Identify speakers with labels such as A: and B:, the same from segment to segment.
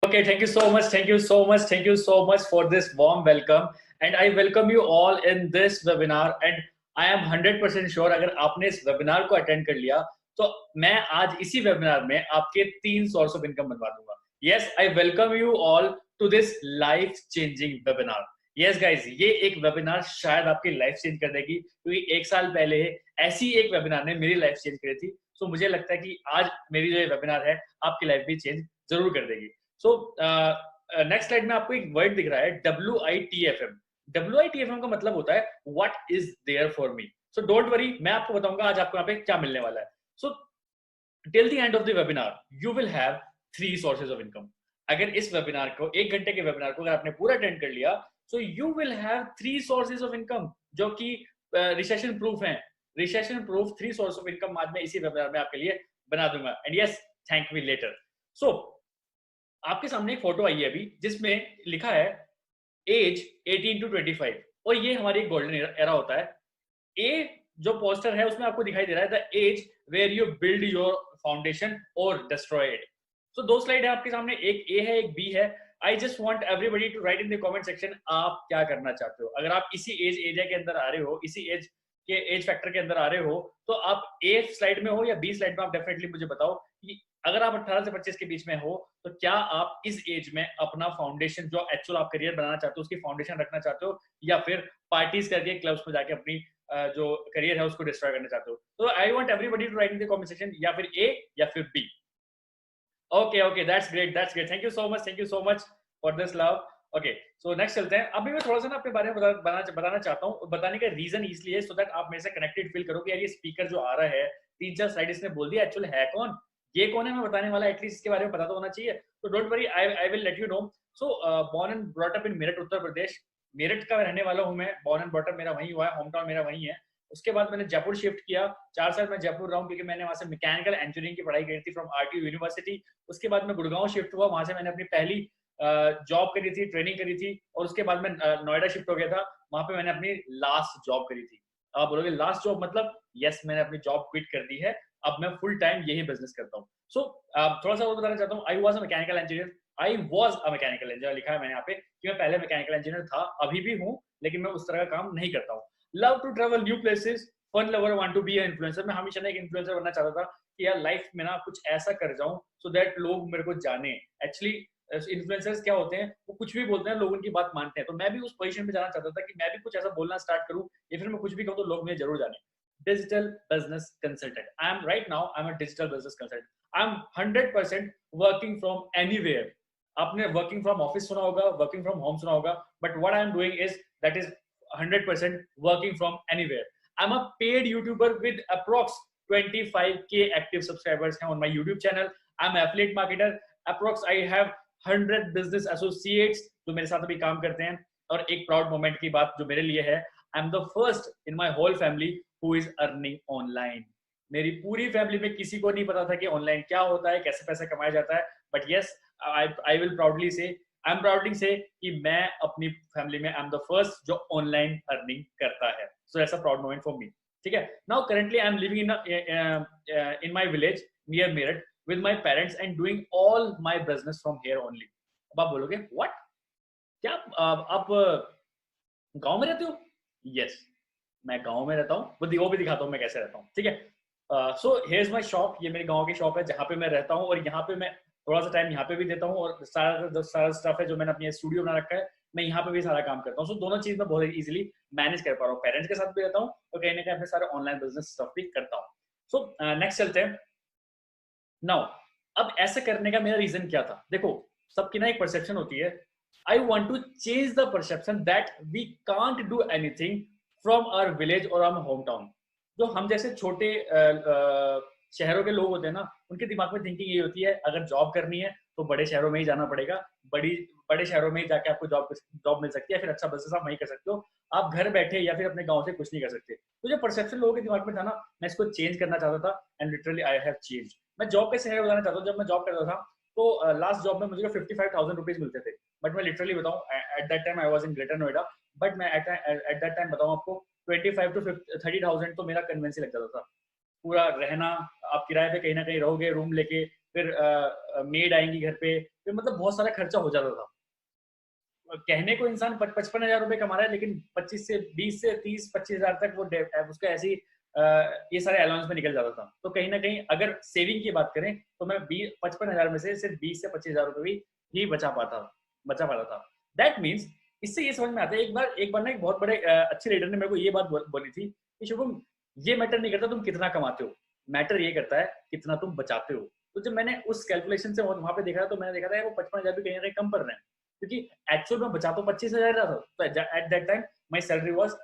A: Okay, thank you so much. Thank you so much. Thank you so much for this warm welcome. And I welcome you all in this webinar. And I am 100% sure अगर आपने इस webinar को attend कर लिया तो मैं आज इसी webinar में आपके 3 source of income बनवा दूंगा. Yes, I welcome you all to this life changing webinar. Yes guys, ये एक webinar शायद आपकी life change कर देगी क्योंकि 1 साल पहले ऐसी एक webinar ने मेरी life change करी थी. So मुझे लगता है कि आज मेरी जो ये webinar है आपकी life भी change जरूर कर देगी. सो नेक्स्ट स्लाइड में आपको एक वर्ड दिख रहा है WITFM. WITFM का मतलब होता है what is there for me. So don't worry, मैं आपको बताऊंगा आज आपको यहाँ पे क्या मिलने वाला है. So till the end of the webinar you will have 3 sources of income. अगर इस वेबिनार को 1 घंटे के वेबिनार को अगर आपने पूरा अटेंड कर लिया so you will have 3 sources of income जो कि रिसेशन प्रूफ हैं. Recession proof 3 source of income आज मैं इसी वेबिनार में आपके लिए बना दूंगा. And yes, thank me later. So आपके सामने एक फोटो आई है अभी जिसमें लिखा है एज 18 to 25 और ये हमारी एक गोल्डन एरा होता है. ए जो पोस्टर है उसमें आपको दिखाई दे रहा है the edge where you build your foundation और डिस्ट्रॉय इट. सो 2 स्लाइड है आपके सामने, एक ए है एक बी है. I just want everybody to write in the comment section आप क्या करना चाहते हो. अगर आप इसी एज एरिया के अंदर आ रहे हो, इसी एज के एज फैक्टर के अंदर आ रहे हो तो आप ए स्लाइड में हो या बी स्लाइड में, आप डेफिनेटली मुझे बताओ कि अगर आप 18 से 25 के बीच में हो तो क्या आप इस एज में अपना फाउंडेशन जो एक्चुअल आप करियर बनाना चाहते हो उसकी फाउंडेशन रखना चाहते हो या फिर पार्टीज करके क्लब्स में जाके अपनी जो करियर है उसको डिस्ट्रॉय करना चाहते हो. तो I want everybody to write in the comment section या फिर ए या फिर B. Okay okay, that's great, that's great. Thank you so much, thank you so much for this love. Okay, so next चलते हैं. अभी मैं थोड़ा सा ना अपने बारे में बताना चाहता हूँ. बताने का रीजन इसलिए सो दैट आप मेरे से कनेक्टेड फील करो कि यार ये स्पीकर जो आ रहा है 3-4 स्लाइड इसने बोल दिया, एक्चुअल है कौन, ये कौन है, मैं बताने वाला, एटलीस्ट इसके बारे में पता तो होना चाहिए. तो don't worry, I will let you know. So born and brought up in Meerut, Uttar Pradesh. Meerut का रहने वाला हूँ मैं. बोर्न एंड ब्रॉट अप मेरा वहीं हुआ है, होम टाउन मेरा वहीं है. उसके बाद मैंने जयपुर शिफ्ट किया. 4 साल मैं जयपुर रहा हूँ क्योंकि मैंने वहां से मैकेनिकल इंजीनियरिंग की पढ़ाई करी थी फ्रॉम RTU यूनिवर्सिटी. उसके बाद मैं गुड़गांव शिफ्ट हुआ, वहां से मैंने अपनी पहली जॉब करी थी, ट्रेनिंग करी थी. और उसके बाद मैं नोएडा शिफ्ट हो गया था. वहां पे मैंने अपनी लास्ट जॉब करी थी. आप बोलोगे लास्ट जॉब मतलब, यस, मैंने अपनी जॉब क्विट कर दी है. अब मैं फुल टाइम यही बिजनेस करता हूँ. सो थोड़ा सा और बताना चाहता हूँ. I was a mechanical engineer. I was a mechanical engineer लिखा है मैंने यहाँ पे कि मैं पहले मैकेनिकल इंजीनियर था, अभी भी हूँ, लेकिन मैं उस तरह का काम नहीं करता हूँ. Love to travel new places, fun lover, want to be an influencer. मैं हमेशा एक इन्फ्लुएंसर बनना चाहता था कि यार लाइफ में ना कुछ ऐसा कर जाऊं सो दैट लोग मेरे को जाने. एक्चुअली इन्फ्लुएंसर्स क्या होते हैं, वो कुछ भी बोलते हैं, लोग उनकी बात मानते हैं. तो मैं भी उस पोजीशन पे जाना चाहता था कि मैं भी कुछ ऐसा बोलना स्टार्ट करूं या फिर मैं कुछ भी कहूं तो लोग मुझे जरूर जाने. Digital business consultant. I'm a digital business consultant. I'm 100% working from anywhere. आपने वर्किंग फ्रॉम ऑफिस सुना होगा, वर्किंग फ्रॉम होम सुना होगा, but what I am doing is that is 100% working from anywhere. I am a paid YouTuber with approx 25K active subscribers हैं on my YouTube channel. I am affiliate marketer. Approx I have 100 business associates जो मेरे साथ अभी काम करते हैं. और एक प्राउड मोमेंट की बात जो मेरे लिए है, I am the first in my whole family who is earning online. मेरी पूरी फैमिली में किसी को नहीं पता था कि ऑनलाइन क्या होता है, कैसे पैसा कमाया जाता है. But yes, I will proudly से, आई एम प्राउडली से कि मैं अपनी फैमिली में आई एम द फर्स्ट जो ऑनलाइन अर्निंग करता है. So that's a proud moment for me. ठीक है. Now currently I am living in my village near Meerut with my parents and doing all my business from here only. अब आप बोलोगे what, क्या आप गांव में रहते हो? यस, मैं गांव में रहता हूँ. वो भी दिखाता हूँ मैं कैसे रहता हूँ. ठीक है. सो हेयर्स माय शॉप. ये मेरी गांव की शॉप है जहाँ पे मैं रहता हूँ और यहाँ पे मैं थोड़ा सा टाइम यहाँ पे भी देता हूँ और सारा स्टफ है जो मैंने अपनी स्टूडियो बना रखा है, मैं यहाँ पे भी सारा काम करता हूँ. सो दोनों चीज मैं बहुत इजीली मैनेज कर पा रहा हूँ. पेरेंट्स के साथ भी रहता हूँ और कहीं ना कहीं अपने सारे ऑनलाइन बिजनेस स्टफ भी करता हूँ. सो नेक्स्ट चलते हैं. नाउ अब ऐसा करने का मेरा रीजन क्या था? देखो, सबकी ना एक परसेप्शन होती है. I want to change the perception that we can't do anything from our village और आवर होम टाउन. जो हम जैसे छोटे शहरों के लोग होते हैं ना, उनके दिमाग में थिंकिंग ये होती है अगर जॉब करनी है तो बड़े शहरों में ही जाना पड़ेगा, बड़े शहरों में ही जाके आपको जॉब मिल सकती है, फिर अच्छा बिजनेस आप वहीं कर सकते हो, आप घर बैठे या फिर अपने गांव से कुछ नहीं कर सकते. तो जो परसेप्शन लोगों के दिमाग में था ना, मैं इसको चेंज करना चाहता था. And literally I have change. मैं जॉब कैसे है बताना चाहता हूँ. जब मैं जॉब करता था तो लास्ट जॉब में मुझे 55,000 रुपीज मिलते थे. बट मैं लिटरली बताऊँ, at that time I was in greater Noida. But मैं एट दैट टाइम बताऊँ आपको, 25 to 30,000 तो मेरा कन्वेंस ही लग जाता था. पूरा रहना, आप किराए पे कहीं ना कहीं रहोगे रूम लेके, फिर मेड आएंगी घर पे, फिर मतलब बहुत सारा खर्चा हो जाता था। कहने को इंसान 55,000 रुपए कमा रहा है, लेकिन 25 से 20 से 30-25,000 तक वो उसका ऐसी ये सारे अलाउंस में निकल जाता था। तो कहीं ना कहीं अगर सेविंग की बात करें तो मैं 55,000 में से सिर्फ 20 से 25,000 रुपए भी ही बचा पाता था। दैट मीन्स इससे ये समझ में आता है, एक बार ना एक बहुत बड़े अच्छे लीडर ने मेरे को ये बात बोली थी कि शुभम, ये मैटर नहीं करता तुम कितना कमाते हो, मैटर ये करता है कितना तुम बचाते हो। तो जब मैंने उस कैलकुलेशन से वहां पे देखा तो मैंने देखा था वो 55,000 भी कहीं ना कहीं कम पड़ रहे हैं, क्योंकि एक्चुअल में बचा तो 25,000 रहा था। तो at that time my salary was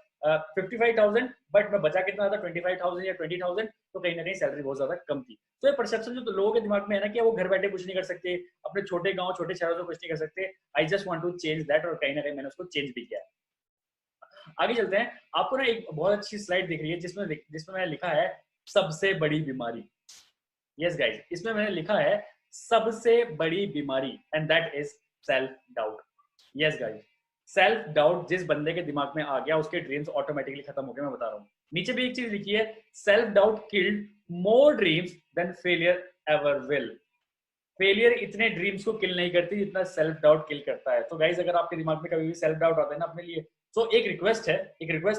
A: 55,000, but मैं बचा कितना था 25,000 या 20,000, तो कहीं ना कहीं सैलरी बहुत ज्यादा कम थी। तो ये परसेप्शन जो तो लोगों के दिमाग में है ना कि वो घर बैठे कुछ नहीं कर सकते, अपने छोटे गांव छोटे शहरों से कुछ नहीं कर सकते, I just want to change that, और कहीं ना कहीं मैंने उसको चेंज भी किया। आगे चलते हैं। आपको ना एक बहुत अच्छी स्लाइड दिख रही है जिसमें मैंने लिखा है सबसे बड़ी बीमारी। यस गाइस, इसमें मैंने लिखा है सबसे बड़ी बीमारी, and that is self doubt. Yes guys, self doubt जिस बंदे के दिमाग में आ गया उसके ड्रीम्स ऑटोमेटिकली खत्म हो गए। मैं बता रहा हूँ, नीचे भी एक चीज लिखी है, self doubt killed more dreams than failure ever will. Failure इतने ड्रीम्स को किल नहीं करती जितना सेल्फ डाउट किल करता है। तो गाइस, अगर आपके दिमाग में कभी भी सेल्फ डाउट आता है ना अपने लिए, तो एक रिक्वेस्ट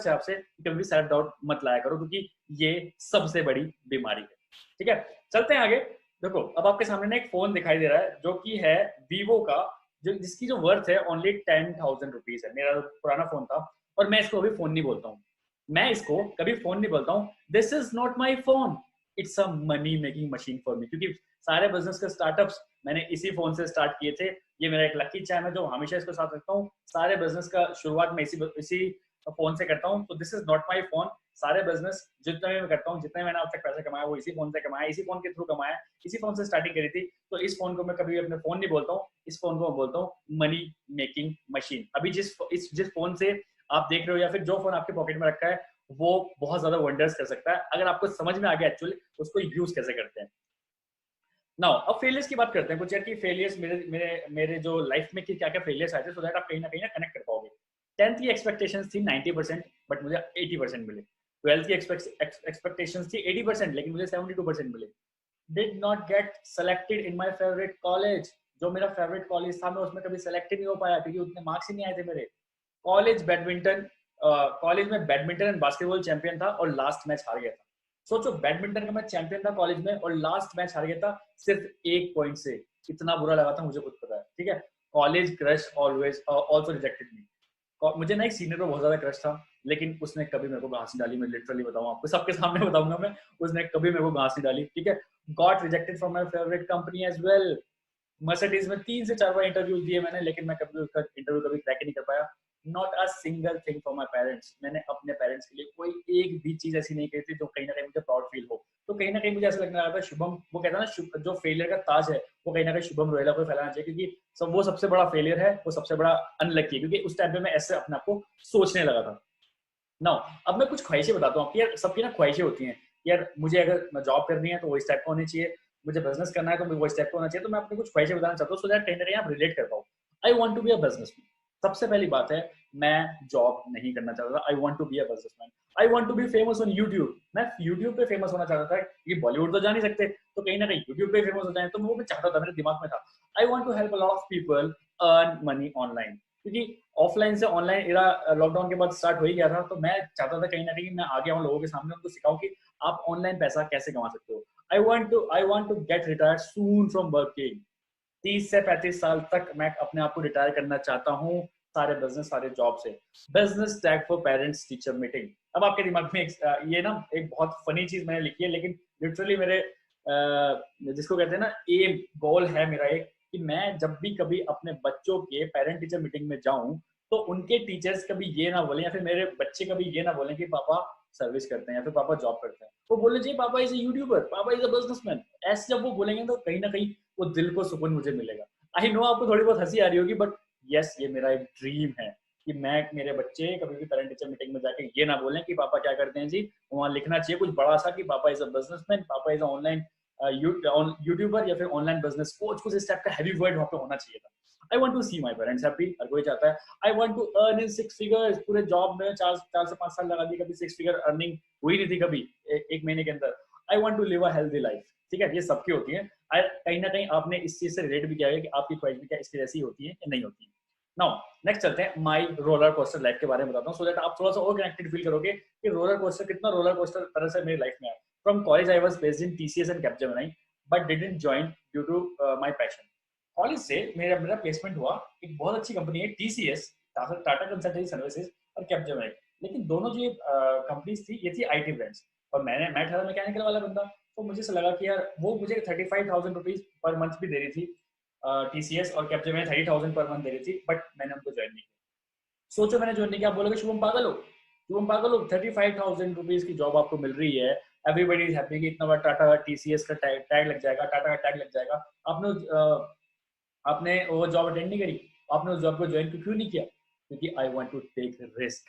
A: है आपसे, कभी भी सेल्फ डाउट मत लाया करो, क्योंकि ये सबसे बड़ी बीमारी है। ठीक है, चलते हैं आगे। देखो, अब आपके सामने ना एक फोन दिखाई दे रहा है जो कि है वीवो का, जिसकी जो वर्थ है ओनली 10,000 रुपीज है। मेरा पुराना फोन था और मैं इसको अभी फोन नहीं बोलता हूँ, मैं इसको कभी फोन नहीं बोलता हूँ। This is not my phone, it's a money making machine for me, क्योंकि सारे बिजनेस के स्टार्टअप्स मैंने इसी फोन से स्टार्ट किए थे। ये मेरा एक लकी चैम है जो हमेशा इसको साथ रखता हूँ। सारे बिजनेस का शुरुआत में इसी फोन से करता हूँ। तो this is not my phone. सारे बिजनेस जितना भी मैं करता हूँ, जितने मैंने अब तक पैसा कमाया, वो इसी फोन से कमाया, इसी फोन के थ्रू कमाया, इसी फोन से स्टार्टिंग करी थी। तो इस फोन को मैं कभी अपने फोन नहीं बोलता हूँ, इस फोन को मैं बोलता हूँ मनी मेकिंग मशीन। अभी जिस फोन से आप देख रहे हो, या फिर जो फोन आपके पॉकेट में रखा है, वो बहुत ज्यादा वंडर्स कर सकता है अगर आपको समझ में आ गया एक्चुअली उसको यूज कैसे करते हैं। नाउ अब फेलियर्स की बात करते हैं कुछ, यार कि फेलियर्स मेरे मेरे मेरे जो लाइफ में क्या क्या फेलियर्स आए थे, सो दैट आप कहीं ना कनेक्ट कर पाओगे। 10th की एक्सपेक्टेशंस थी 90%, बट मुझे 80% मिले। 12th की एक्सपेक्टेशंस थी 80%, लेकिन मुझे 72% मिले। Did not get selected in my favourite college. जो मेरा फेवरेट कॉलेज था, मैं उसमें कभी सेलेक्ट ही नहीं हो पाया क्योंकि उतने मार्क्स ही नहीं आए थे मेरे। कॉलेज में बैडमिंटन एंड बास्केटबॉल चैंपियन था और लास्ट मैच हार गया था। सोचो, बैडमिंटन का मैं चैंपियन था कॉलेज में और लास्ट मैच हार गया था सिर्फ एक पॉइंट से। इतना बुरा लगा था, मुझे खुद पता है। ठीक है, college crush always also rejected मी। मुझे ना एक सीनियर पे बहुत ज्यादा क्रश था, लेकिन उसने कभी मेरे को घास नहीं डाली। मैं लिटरली बताऊं आपको, सबके सामने बताऊंगा मैं, उसने कभी मेरे को घास नहीं डाली। ठीक है, got rejected from my favourite company as well. Mercedes में 3 से 4 बार इंटरव्यू दिए मैंने, लेकिन मैं कभी उसका इंटरव्यू कभी क्रैक नहीं कर पाया। Not a single thing for my parents. मैंने अपने पेरेंट्स के लिए कोई एक भी चीज ऐसी नहीं कही थी जो कहीं ना कहीं मुझे प्राउड फील हो। तो कहीं ना कहीं मुझे ऐसा लगने लगा था, शुभम, वो कहता है ना, जो फेलियर का ताज है वो कहीं ना कहीं शुभम रोहेला को फैलाना चाहिए, क्योंकि वो सबसे बड़ा फेलियर है, वो सबसे बड़ा अनलकी है। क्योंकि उस टाइम पे मैं ऐसे अपने आप को सोचने लगा था। नाउ अब मैं कुछ ख्वाहिशें बताता हूँ आपकी। यार सबकी ना ख्वाहिशें होती हैं, यार मुझे अगर जॉब करनी है तो वो इस टाइप का होनी चाहिए, मुझे बिजनेस करना है तो वो इस टाइप का होना चाहिए। तो मैं अपनी कुछ ख्वाहिशें बताना चाहता हूँ, सो दैट कहीं ना कहीं आप रिलेट कर पाओ। I want to be a businessman. सबसे पहली बात है, मैं जॉब नहीं करना चाहता था। I want to be a businessman. I want to be famous on YouTube. मैं यूट्यूब पे फेमस होना चाहता था, क्योंकि बॉलीवुड तो जा नहीं सकते, तो कहीं ना कहीं यूट्यूब पे फेमस हो जाए, तो वो मैं चाहता था, मेरे दिमाग में था। I want to help a lot of people earn money online, क्योंकि ऑफलाइन से ऑनलाइन एरा लॉकडाउन के बाद स्टार्ट हो ही गया था। तो मैं चाहता था कहीं ना कहीं मैं आगे आऊँ लोगों के सामने, उनको सिखाऊं कि आप ऑनलाइन पैसा कैसे कमा सकते हो। I want to get retired soon from working. 30 से 35 साल तक मैं अपने आप को रिटायर करना चाहता हूँ, सारे बिजनेस सारे जॉब से। Business tag for parents teacher meeting. अब आपके दिमाग में ये ना एक बहुत फनी चीज मैंने लिखी है, लेकिन लिटरली मेरे जिसको कहते हैं ना एम गोल है मेरा एक, कि मैं जब भी कभी अपने बच्चों के पेरेंट टीचर मीटिंग में जाऊं तो उनके टीचर्स कभी ये ना बोले, या फिर मेरे बच्चे कभी ये ना बोले कि पापा सर्विस करते हैं या फिर पापा जॉब करते हैं। वो बोलने चाहिए पापा इज ए यूट्यूबर, पापा इज अ बिजनेसमैन। ऐसे जब वो बोलेंगे तो कहीं ना कहीं वो दिल को सुकून मुझे मिलेगा। आई नो आपको थोड़ी बहुत हंसी आ रही होगी, बट यस, ये मेरा एक ड्रीम है कि मैं मेरे बच्चे कभी भी पेरेंट टीचर मीटिंग में जाके ये ना बोलें कि पापा क्या करते हैं जी। वहां लिखना चाहिए कुछ बड़ा सा कि पापा इज अ बिजनेसमैन, पापा इज अ ऑनलाइन यूट्यूबर या फिर ऑनलाइन बिजनेस कोच। कुछ इस टाइप का हैवी वर्ड वहां पे होना चाहिए था। I want to see my parents happy, हर कोई चाहता है। I want to earn in 6 figures. पूरे जॉब में 4 से 5 साल लगा दिए, कभी 6 फिगर अर्निंग हुई नहीं थी कभी एक महीने के अंदर। I want to live a healthy life. ठीक है, ये सबकी होती है। कहीं ना कहीं आपने इस चीज से रिलेट भी किया है कि आपकी ख्वाहिश भी क्या इसकी जैसी होती है या नहीं होती है। नाउ नेक्स्ट चलते हैं माई रोलर कोस्टर लाइफ के बारे में बताता हूँ, सो दैट आप थोड़ा सा और कनेक्टेड फील करोगे कि रोलर कोस्टर कितना रोलर कोस्टर तरह से मेरी लाइफ में आया। From college I was based in TCS and Capgemini but didn't join due to my passion. College से मेरा मेरा प्लेसमेंट हुआ, एक बहुत अच्छी कंपनी है टीसीएस, टाटा कंसल्टेंसी सर्विसेज, और कैपजेमिनी। लेकिन दोनों जो कंपनीज थी ये थी आईटी ब्रांड्स, और मैं था मैकेनिकल वाला बंदा। तो मुझे से लगा कि यार वो मुझे 35,000 रुपीज पर मंथ भी दे रही थी टीसीएस, और कैपजेमिनी 30,000 पर मंथ दे रही थी, बट मैंने उनको ज्वाइन नहीं किया। सोचो मैंने ज्वाइन नहीं किया, आप बोलोगे शुभम पागल हो, शुभम पागल हो, 35,000 रुपीज की जॉब आपको मिल रही है, एवरीबडी इज हैप्पी कि इतना बड़ा टाटा टीसीएस का टैग लग जाएगा, टाटा का टैग लग जाएगा, आपने आपने वो जॉब अटेंड नहीं करी, आपने उस जॉब को ज्वाइन क्यों नहीं किया? क्योंकि I want to take risk.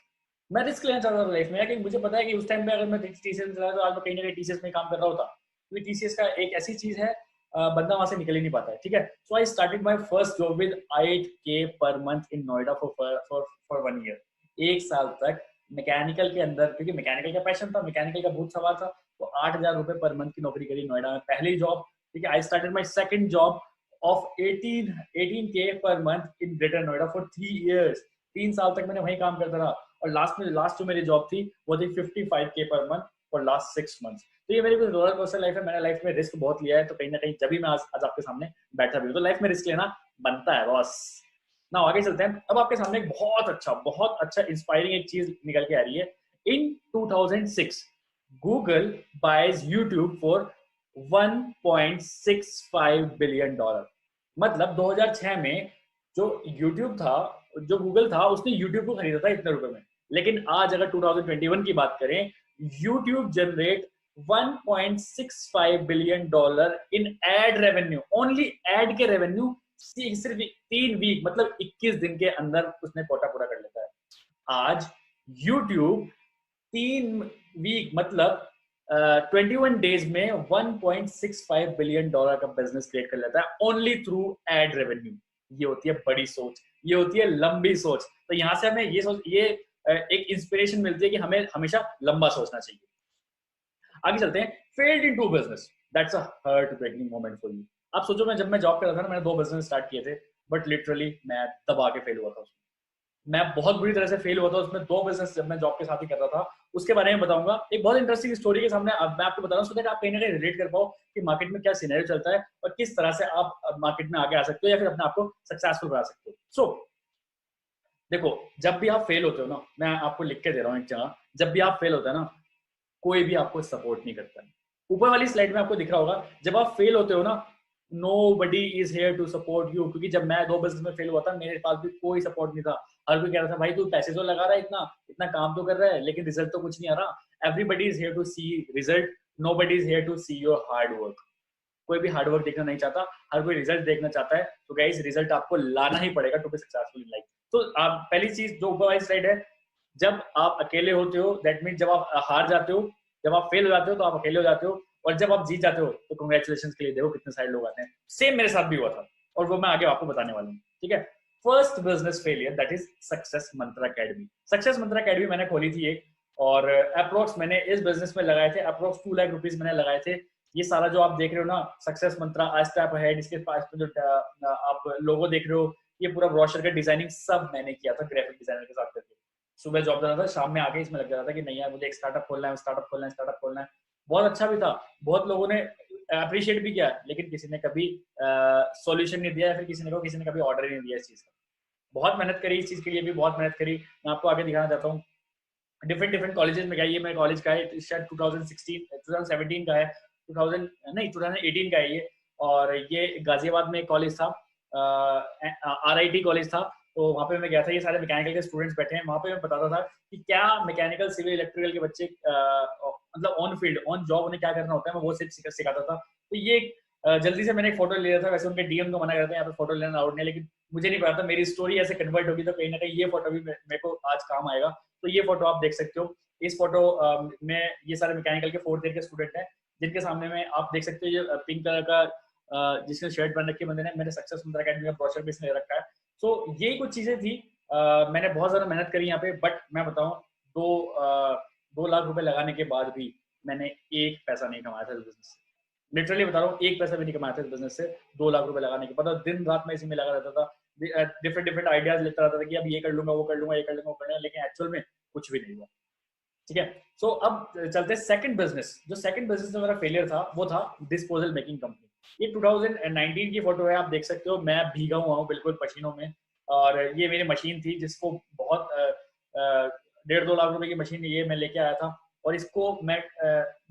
A: मैं रिस्क लेना चाहता था लाइफ में, कि मुझे पता है कि उस टाइम पे अगर मैं टीसीएस में चला तो आज मैं कहीं ना कहीं टीसीएस में काम कर रहा होता, क्योंकि टीसीएस का एक ऐसी चीज है बंदा वहां से निकल ही नहीं पाता है, ठीक है। So I started my first job with 8K per month in Noida for 1 year. एक साल तक मैकेनिकल के अंदर, क्योंकि मैकेनिकल का पैशन था, मैकेनिकल का भूत सवार था, तो 8,000 रुपए पर मंथ की नौकरी करी नोएडा में, पहली जॉब, ठीक है। I started my second job of 18K पर month in greater Noida for 3 years. 3 साल तक मैंने वहीं काम करता रहा, और लास्ट जो मेरी जॉब थी वो थी 55K per month for last 6 months. तो ये मेरी कुछ रोलर कोस्टर लाइफ है, मैंने लाइफ में रिस्क बहुत लिया है, तो कहीं ना कहीं जब भी मैं आज आपके सामने बैठा भी हूँ, तो लाइफ में रिस्क लेना बनता है बॉस। ना आगे चलते हैं। अब आपके सामने एक बहुत अच्छा इंस्पायरिंग एक चीज निकल के आ रही है। In 2006 Google buys YouTube for 1.65 billion dollar. मतलब 2006 में जो यूट्यूब था, जो गूगल था, उसने यूट्यूब को खरीदा था इतने रुपए में। लेकिन आज अगर 2021 की बात करें, YouTube generate 1.65 billion dollar in ad revenue, only ad के रेवेन्यू, सिर्फ 3 वीक मतलब 21 दिन के अंदर उसने कोटा पूरा कर लेता है। आज यूट्यूब 3 वीक मतलब 21 डेज में 1.65 बिलियन डॉलर का बिजनेस क्रिएट कर लेता है, ओनली थ्रू एड रेवेन्यू। ये होती है बड़ी सोच, ये होती है लंबी सोच। तो यहां से हमें ये एक इंस्पिरेशन मिलती है कि हमें हमेशा लंबा सोचना चाहिए। आगे चलते हैं। Failed in two business, that's a heart breaking moment for you. आप सोचो, मैं जब मैं जॉब कर रहा था ना, मैंने 2 बिजनेस स्टार्ट किए थे, बट लिटरली मैं दबा के फेल हुआ था उसमें। मैं बहुत बुरी तरह से फेल हुआ था उसमें। 2 बिजनेस जब मैं जॉब के साथ ही कर रहा था, उसके बारे में बताऊंगा एक बहुत इंटरेस्टिंग स्टोरी के सामने। मैं आपको बता रहा हूँ सो दैट आप कहीं ना कहीं रिलेट कर पाओ कि मार्केट में क्या सिनेरियो चलता है और किस तरह से आप मार्केट में आगे आ सकते हो या फिर अपने आप को सक्सेसफुल बना सकते हो। सो देखो, जब भी आप फेल होते हो ना, मैं आपको लिख के दे रहा हूँ एक जगह, जब भी आप फेल होते हैं ना, कोई भी आपको सपोर्ट नहीं करता है। ऊपर वाली स्लाइड में आपको दिख रहा होगा, जब आप फेल होते हो ना, nobody is here to support you. क्योंकि जब मैं 2 बिजनेस में फेल हुआ था, मेरे पास भी कोई सपोर्ट नहीं था। हर कोई कह रहा था भाई तू पैसे तो लगा रहा है, इतना इतना काम तो कर रहा है, लेकिन रिजल्ट तो कुछ नहीं आ रहा। Everybody is here to see result, nobody is here to see your hard work. कोई भी हार्ड वर्क देखना नहीं चाहता, हर कोई रिजल्ट देखना चाहता है। तो गाइस, रिजल्ट आपको लाना ही पड़ेगा to be successful in life. तो आप पहली चीज जो ऊपर वाली स्लाइड है, जब आप अकेले होते हो दैट मीन जब आप हार जाते हो, जब आप फेल हो जाते हो तो आप अकेले हो जाते हो, और जब आप जीत जाते हो तो कंग्रेचुलेशन के लिए देखो कितने सारे लोग आते हैं। सेम मेरे साथ भी हुआ था, और वो मैं आगे आपको बताने वाला हूँ, ठीक है। First business failure that is success Mantra academy. Success Mantra academy मैंने खोली थी एक, और अप्रोक्स मैंने इस बिजनेस में लगाए थे अप्रोक्स 2 लाख रुपीज मैंने लगाए थे। ये सारा जो आप देख रहे हो ना, सक्सेस मंत्रा, आज स्टेप अहेड, इसके पास जो आप लोगो देख रहे हो, ये पूरा ब्रोशर का डिजाइनिंग सब मैंने किया था ग्राफिक डिजाइनर के साथ करके। सुबह जॉब जाता था, शाम में आके इसमें लग जाता था कि नहीं यार मुझे एक स्टार्टअप खोलना है, स्टार्टअप खोलना है, स्टार्टअप खोलना है। बहुत अच्छा भी था, बहुत लोगों ने अप्रिशिएट भी किया, लेकिन किसी ने कभी सॉल्यूशन नहीं दिया, या फिर किसी ने कभी ऑर्डर ही नहीं दिया इस चीज का। बहुत मेहनत करी इस चीज के लिए भी, बहुत मेहनत करी। मैं आपको आगे दिखाना चाहता हूँ डिफरेंट डिफरेंट कॉलेजेस में गया। ये मेरे कॉलेज का है, शायद 2017 का है, 2000 नहीं 2018 का है ये। और ये गाजियाबाद में एक कॉलेज था, RIT कॉलेज था। तो वहाँ पे मैं गया था, ये सारे मैकेनिकल के स्टूडेंट्स बैठे हैं वहाँ पे। मैं बताता था कि क्या मैकेनिकल सिविल इलेक्ट्रिकल के बच्चे मतलब ऑन फील्ड ऑन जॉब उन्हें क्या करना होता है, मैं वो सिखाता था। तो ये जल्दी से मैंने एक फोटो लिया था। वैसे उनके DM को मना करते हैं, यहाँ पे फोटो लेना अलाउड नहीं, लेकिन मुझे नहीं पता था मेरी स्टोरी ऐसे कन्वर्ट होगी, तो कहीं ना कहीं ये फोटो भी मेरे को आज काम आएगा। तो ये फोटो आप देख सकते हो। इस फोटो में ये सारे मैकेनिकल के 4th ईयर के स्टूडेंट हैं, जिनके सामने में आप देख सकते हो ये पिंक कलर का जिसने शर्ट पहन रखी है बंदे ने, मैंने सक्सेस मंत्रा अकेडमी का ब्रोशर भी इसने ले रखा है। सो ये कुछ चीजें थी, मैंने बहुत ज्यादा मेहनत करी यहाँ पे। बट मैं बताऊं, 2 लाख रुपए लगाने के बाद भी मैंने एक पैसा नहीं कमाया था इस बिजनेस से। लिटरली बता रहा हूँ, एक पैसा भी नहीं कमाया था इस बिजनेस से 2 लाख रुपए लगाने के बाद। दिन रात में इसी में लगा रहता था, डिफरेंट डिफरेंट आइडियाज लेता रहता था कि अब ये कर लूंगा, वो कर लूंगा, ये कर लूंगा, वो कर लूंगा, लेकिन एक्चुअल में कुछ भी नहीं हुआ। ठीक है, सो अब चलते हैं सेकंड बिजनेस। जो सेकंड बिजनेस में मेरा फेलियर था वो था डिस्पोजल मेकिंग कंपनी। ये 2019 की फोटो है, आप देख सकते हो, मैं भीगा हुआ हूँ बिल्कुल पसीनों में। और ये मेरी मशीन थी जिसको बहुत 1.5-2 लाख रुपए की मशीन ये मैं लेके आया था। और इसको मैं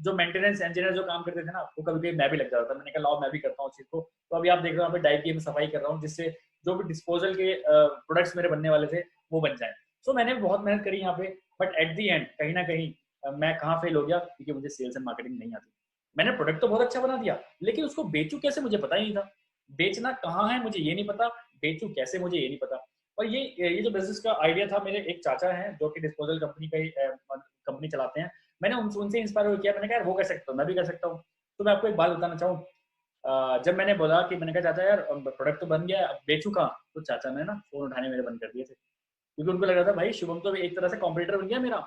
A: जो मेंटेनेंस इंजीनियर जो काम करते थे ना, वो कभी कभी मैं भी लग जाता था। मैंने कहा लाओ मैं भी करता हूँ चीज को। तो अभी आप देख रहे हो यहाँ पे डाइव की मैं सफाई कर रहा हूँ, जिससे जो भी डिस्पोजल के प्रोडक्ट्स मेरे बनने वाले थे वो बन जाए। सो मैंने बहुत मेहनत करी यहाँ पे, बट एट दी एंड कहीं ना कहीं मैं कहाँ फेल हो गया, क्योंकि मुझे सेल्स एंड मार्केटिंग नहीं आती। मैंने प्रोडक्ट तो बहुत अच्छा बना दिया, लेकिन उसको बेचूं कैसे मुझे पता ही नहीं था। बेचना कहाँ है मुझे ये नहीं पता, बेचूं कैसे मुझे ये नहीं पता। और ये जो बिजनेस का आइडिया था, मेरे एक चाचा हैं जो कि डिस्पोजल कंपनी का ही कंपनी चलाते हैं। मैंने उनसे इंस्पायर किया, मैंने कहा यार वो कर सकता हूँ, मैं भी कर सकता हूँ। तो मैं आपको एक बात बताना चाहूँ, जब मैंने बोला कि मैंने कहा चाचा यार प्रोडक्ट तो बन गया, अब बेचू कहाँ, तो चाचा ने ना फोन उठाने मेरे बंद कर दिए थे। क्योंकि उनको लग रहा था भाई शुभम तो एक तरह से कॉम्पिटिटर बन गया मेरा।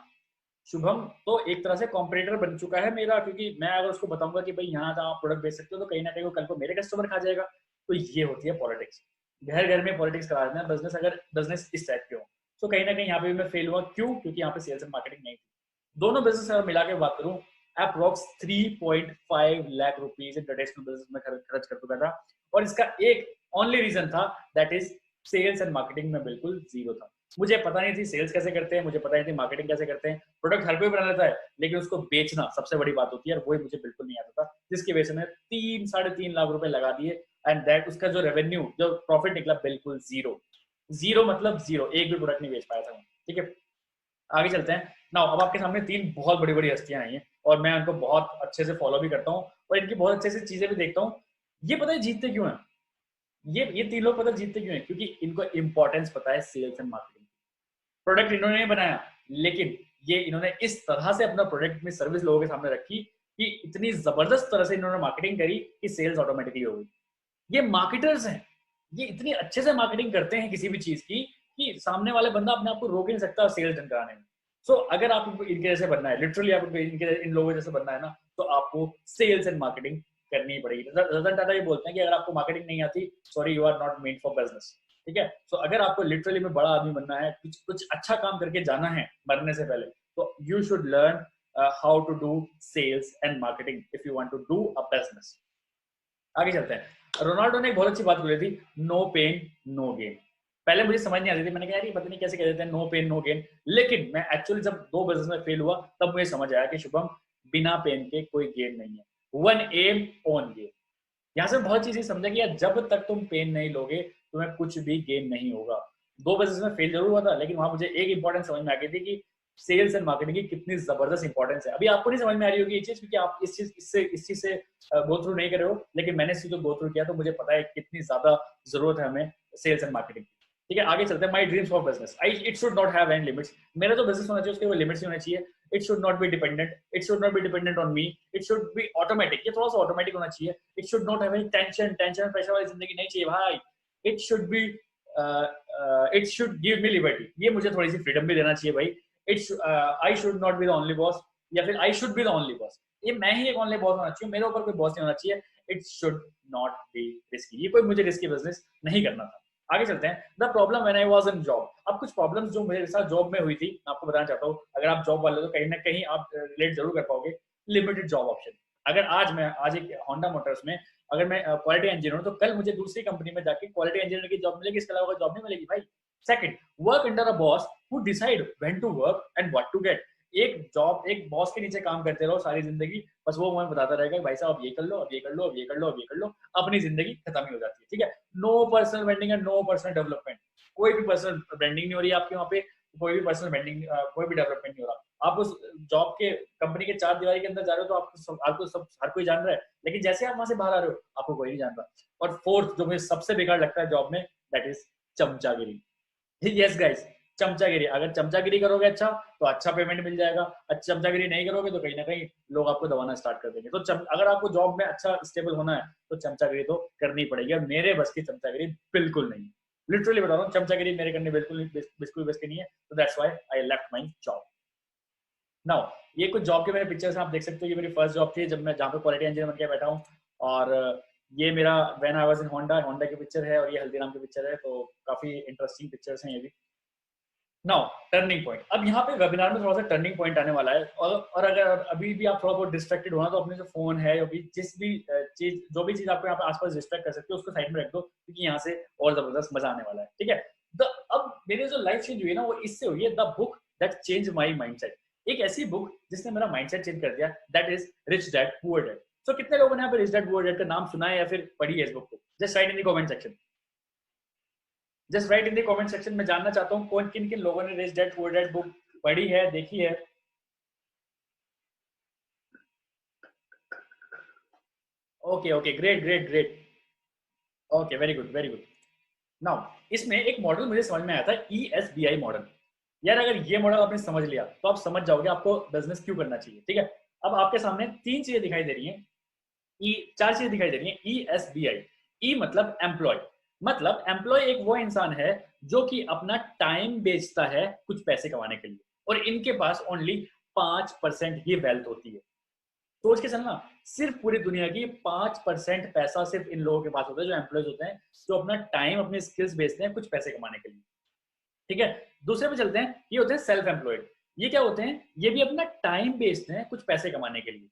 A: शुभम तो एक तरह से कॉम्पिटिटर बन चुका है मेरा, क्योंकि मैं अगर उसको बताऊंगा कि भाई यहाँ आप प्रोडक्ट बेच सकते हो, तो कहीं ना कहीं वो कल को मेरे कस्टमर खा जाएगा। तो ये होती है पॉलिटिक्स, घर घर में पॉलिटिक्स करा देना बिजनेस, अगर बिजनेस इस टाइप के हो। तो कहीं ना कहीं यहाँ पे भी मैं फेल हुआ। क्यों? क्योंकि यहाँ पे सेल्स एंड मार्केटिंग नहीं थी। दोनों बिजनेस अगर मिला के बात करूँ, approx 3.5 lakh rupees in traditional business में खर्च कर चुका था। और इसका एक ओनली रीजन था, that is sales and marketing में बिल्कुल जीरो था। मुझे पता नहीं थी सेल्स कैसे करते हैं, मुझे पता नहीं थी मार्केटिंग कैसे करते हैं। प्रोडक्ट हर कोई बना लेता है, लेकिन उसको बेचना सबसे बड़ी बात होती है, और वही मुझे बिल्कुल नहीं आता था, जिसकी वजह से मैंने 3-3.5 लाख रुपए लगा दिए। एंड दैट उसका जो रेवेन्यू, जो प्रॉफिट निकला, बिल्कुल जीरो। जीरो मतलब जीरो, एक भी प्रोडक्ट नहीं बेच पाया था। ठीक है, आगे चलते हैं ना। अब आपके सामने तीन बहुत बड़ी बड़ी हस्तियां आई हैं, और मैं उनको बहुत अच्छे से फॉलो भी करता हूँ, और इनकी बहुत अच्छे से चीजें भी देखता हूँ। ये पता है जीतते क्यों हैं? ये तीन लोग पता जीतते क्यों हैं? क्योंकि इनको इंपॉर्टेंस पता है सेल्स एंड मार्केटिंग। प्रोडक्ट इन्होंने नहीं बनाया, लेकिन ये इन्होंने इस तरह से अपना प्रोडक्ट में सर्विस लोगों के सामने रखी कि इतनी जबरदस्त तरह से इन्होंने मार्केटिंग करी कि सेल्स ऑटोमेटिकली हो गई। ये मार्केटर्स हैं, ये इतनी अच्छे से मार्केटिंग करते हैं किसी भी चीज की कि सामने वाले बंदा अपने आप को रोक ही नहीं सकता सेल्स डन कराने में। सो अगर आपको इनके जैसे बनना है, लिटरली आपको इन लोगों जैसे बनना है ना, तो आपको सेल्स एंड मार्केटिंग करनी पड़ेगी। रतन टाटा ये बोलते हैं कि अगर आपको मार्केटिंग नहीं आती, sorry you are not made for business. ठीक है, सो अगर आपको लिटरली में बड़ा आदमी बनना है, कुछ कुछ अच्छा काम करके जाना है मरने से पहले, तो you should learn how to do sales and marketing if you want to do a business. आगे चलते हैं। रोनाल्डो ने एक बहुत अच्छी बात बोली थी, नो पेन नो गेन। पहले मुझे समझ नहीं आती थी, मैंने कहा यार ये पता नहीं कैसे कह देते हैं नो पेन नो गेन। लेकिन मैं एक्चुअली जब दो बिजनेस में फेल हुआ, तब मुझे समझ आया कि शुभम, बिना पेन के कोई गेन नहीं है। One aim on gain. यहाँ से बहुत चीजें समझा कि यार जब तक तुम पेन नहीं लोगे, तुम्हें कुछ भी गेन नहीं होगा। दो बिजनेस में फेल जरूर हुआ था, लेकिन वहां मुझे एक इंपॉर्टेंस समझ में आ गई थी कि सेल्स एंड मार्केटिंग की कितनी जबरदस्त इंपॉर्टेंस है। अभी आपको नहीं समझ में आ रही होगी ये चीज, क्योंकि आप इस चीज से गो थ्रू नहीं करे हो, लेकिन मैंने इस चीज को गो थ्रू किया, तो मुझे पता है कितनी ज्यादा जरूरत है हमें सेल्स एंड मार्केटिंग। ठीक है, आगे चलते हैं। My dreams for business, I it should not have any limits. मेरा जो बिजनेस होना चाहिए उसके कोई लिमिट्स नहीं होना चाहिए। It should not be dependent, it should not be dependent on me, it should be automatic. ये थोड़ा सा ऑटोमेटिक होना चाहिए। It should not have any tension pressure वाली जिंदगी नहीं चाहिए भाई। It should be it should give me liberty, ये मुझे थोड़ी सी फ्रीडम भी देना चाहिए भाई। I should not be the only boss, या फिर I should be the only boss. ये मैं ही एक ओनली बॉस होना चाहिए, मेरे ऊपर कोई बॉस नहीं होना चाहिए। It should not be risky, ये कोई मुझे रिस्की बिजनेस नहीं करना था। आगे चलते हैं। The problem when I was in job. अब कुछ प्रॉब्लम्स जो मेरे साथ जॉब में हुई थी, मैं आपको बताना चाहता हूँ। अगर आप जॉब वाले हो तो कहीं ना कहीं आप रिलेट जरूर कर पाओगे। Limited job option. अगर आज एक होंडा मोटर्स में अगर मैं क्वालिटी इंजीनियर हूँ, तो कल मुझे दूसरी कंपनी में जाके क्वालिटी इंजीनियर की जॉब मिलेगी, इसके अलावा जॉब नहीं मिलेगी भाई। Second, work under a boss who decide when to work and what to get. एक जॉब, एक बॉस के नीचे काम करते रहो सारी जिंदगी, बस वो हमें बताता रहेगा भाई साहब अब ये कर लो, अब ये कर लो, अब ये कर लो, अब ये कर लो, अपनी जिंदगी खत्म ही हो जाती है। ठीक है, no personal branding and no personal development. कोई भी पर्सनल ब्रांडिंग नहीं हो रही है आपके वहाँ पे, कोई भी पर्सनल ब्रांडिंग, कोई भी डेवलपमेंट नहीं हो रहा। आप उस जॉब के कंपनी के चार दीवारी के अंदर जा रहे हो, तो आपको सब हर कोई जान रहा है, लेकिन जैसे आप वहां से बाहर आ रहे हो, आपको कोई नहीं जान रहा। और फोर्थ जो मुझे सबसे बेकार लगता है जॉब में, दैट इज चमचागिरी। यस गाइस, चमचागिरी। अगर चमचागिरी करोगे अच्छा, तो अच्छा पेमेंट मिल जाएगा। अच्छा चमचागिरी नहीं करोगे तो कहीं ना कहीं लोग आपको दबाना स्टार्ट कर देंगे। तो अगर आपको जॉब में अच्छा स्टेबल होना है, तो चमचागिरी तो करनी पड़ेगी, और मेरे बस की चमचागिरी बिल्कुल नहीं। लिटरली बता रहा हूँ, चमचागिरी मेरे करने बिल्कुल बस की नहीं है। तो that's why I left my job. Now ये कुछ जॉब के मेरे पिक्चर्स आप देख सकते हो। ये मेरी फर्स्ट जॉब थी, जब मैं जहाँ पे क्वालिटी इंजीनियर बन के बैठा हूँ। और ये मेरा when I was in Honda, Honda की पिक्चर है और ये हल्दीराम की पिक्चर है, तो काफी इंटरेस्टिंग पिक्चर्स हैं ये भी। नाउ टर्निंग पॉइंट, अब यहाँ पे वेबिनार में थोड़ा सा टर्निंग पॉइंट आने वाला है, और अगर अभी भी आप थोड़ा बहुत डिस्ट्रैक्टेड हो ना, तो अपने जो फोन है या भी जिस भी चीज, जो भी चीज आपको यहाँ पे आसपास डिस्ट्रैक्ट कर सकती है उसको साइड में रख दो, क्योंकि यहाँ से और जबरदस्त मजा आने वाला है, ठीक है। अब मेरी जो लाइफ चेंज हुई है ना, वो इससे हुई है, the book that change my mindset. एक ऐसी बुक जिसने मेरा माइंडसेट चेंज कर दिया, that is rich dad poor dad. So कितने लोगों ने यहाँ पे रिच डैड पुअर डैड का नाम सुना है या फिर पढ़ी है इस बुक को? Just write in the comment section, just write in the comment section में। जानना चाहता हूँ कौन किन किन लोगों ने rich dad poor dad book पढ़ी है, देखी है। Okay okay, great great great, okay very good very good. Now इसमें एक मॉडल मुझे समझ में आया था, ESBI मॉडल। यार अगर ये मॉडल आपने समझ लिया तो आप समझ जाओगे आपको बिजनेस क्यों करना चाहिए, ठीक है। अब आपके सामने तीन चीजें दिखाई दे रही हैं, चार चीजें दिखाई दे रही हैं। ESBI, ई मतलब एम्प्लॉय, मतलब एम्प्लॉय एक वो इंसान है जो कि अपना टाइम बेचता है कुछ पैसे कमाने के लिए, और इनके पास ओनली 5% ही वेल्थ होती है। सोच के चलना, सिर्फ पूरी दुनिया की 5% पैसा सिर्फ इन लोगों के पास होता है, जो एम्प्लॉयज होते हैं, जो अपना टाइम अपनी स्किल्स बेचते हैं कुछ पैसे कमाने के लिए, ठीक है। दूसरे पे चलते हैं, ये होते हैं सेल्फ एम्प्लॉयड। ये क्या होते हैं? ये भी अपना टाइम बेचते हैं कुछ पैसे कमाने के लिए,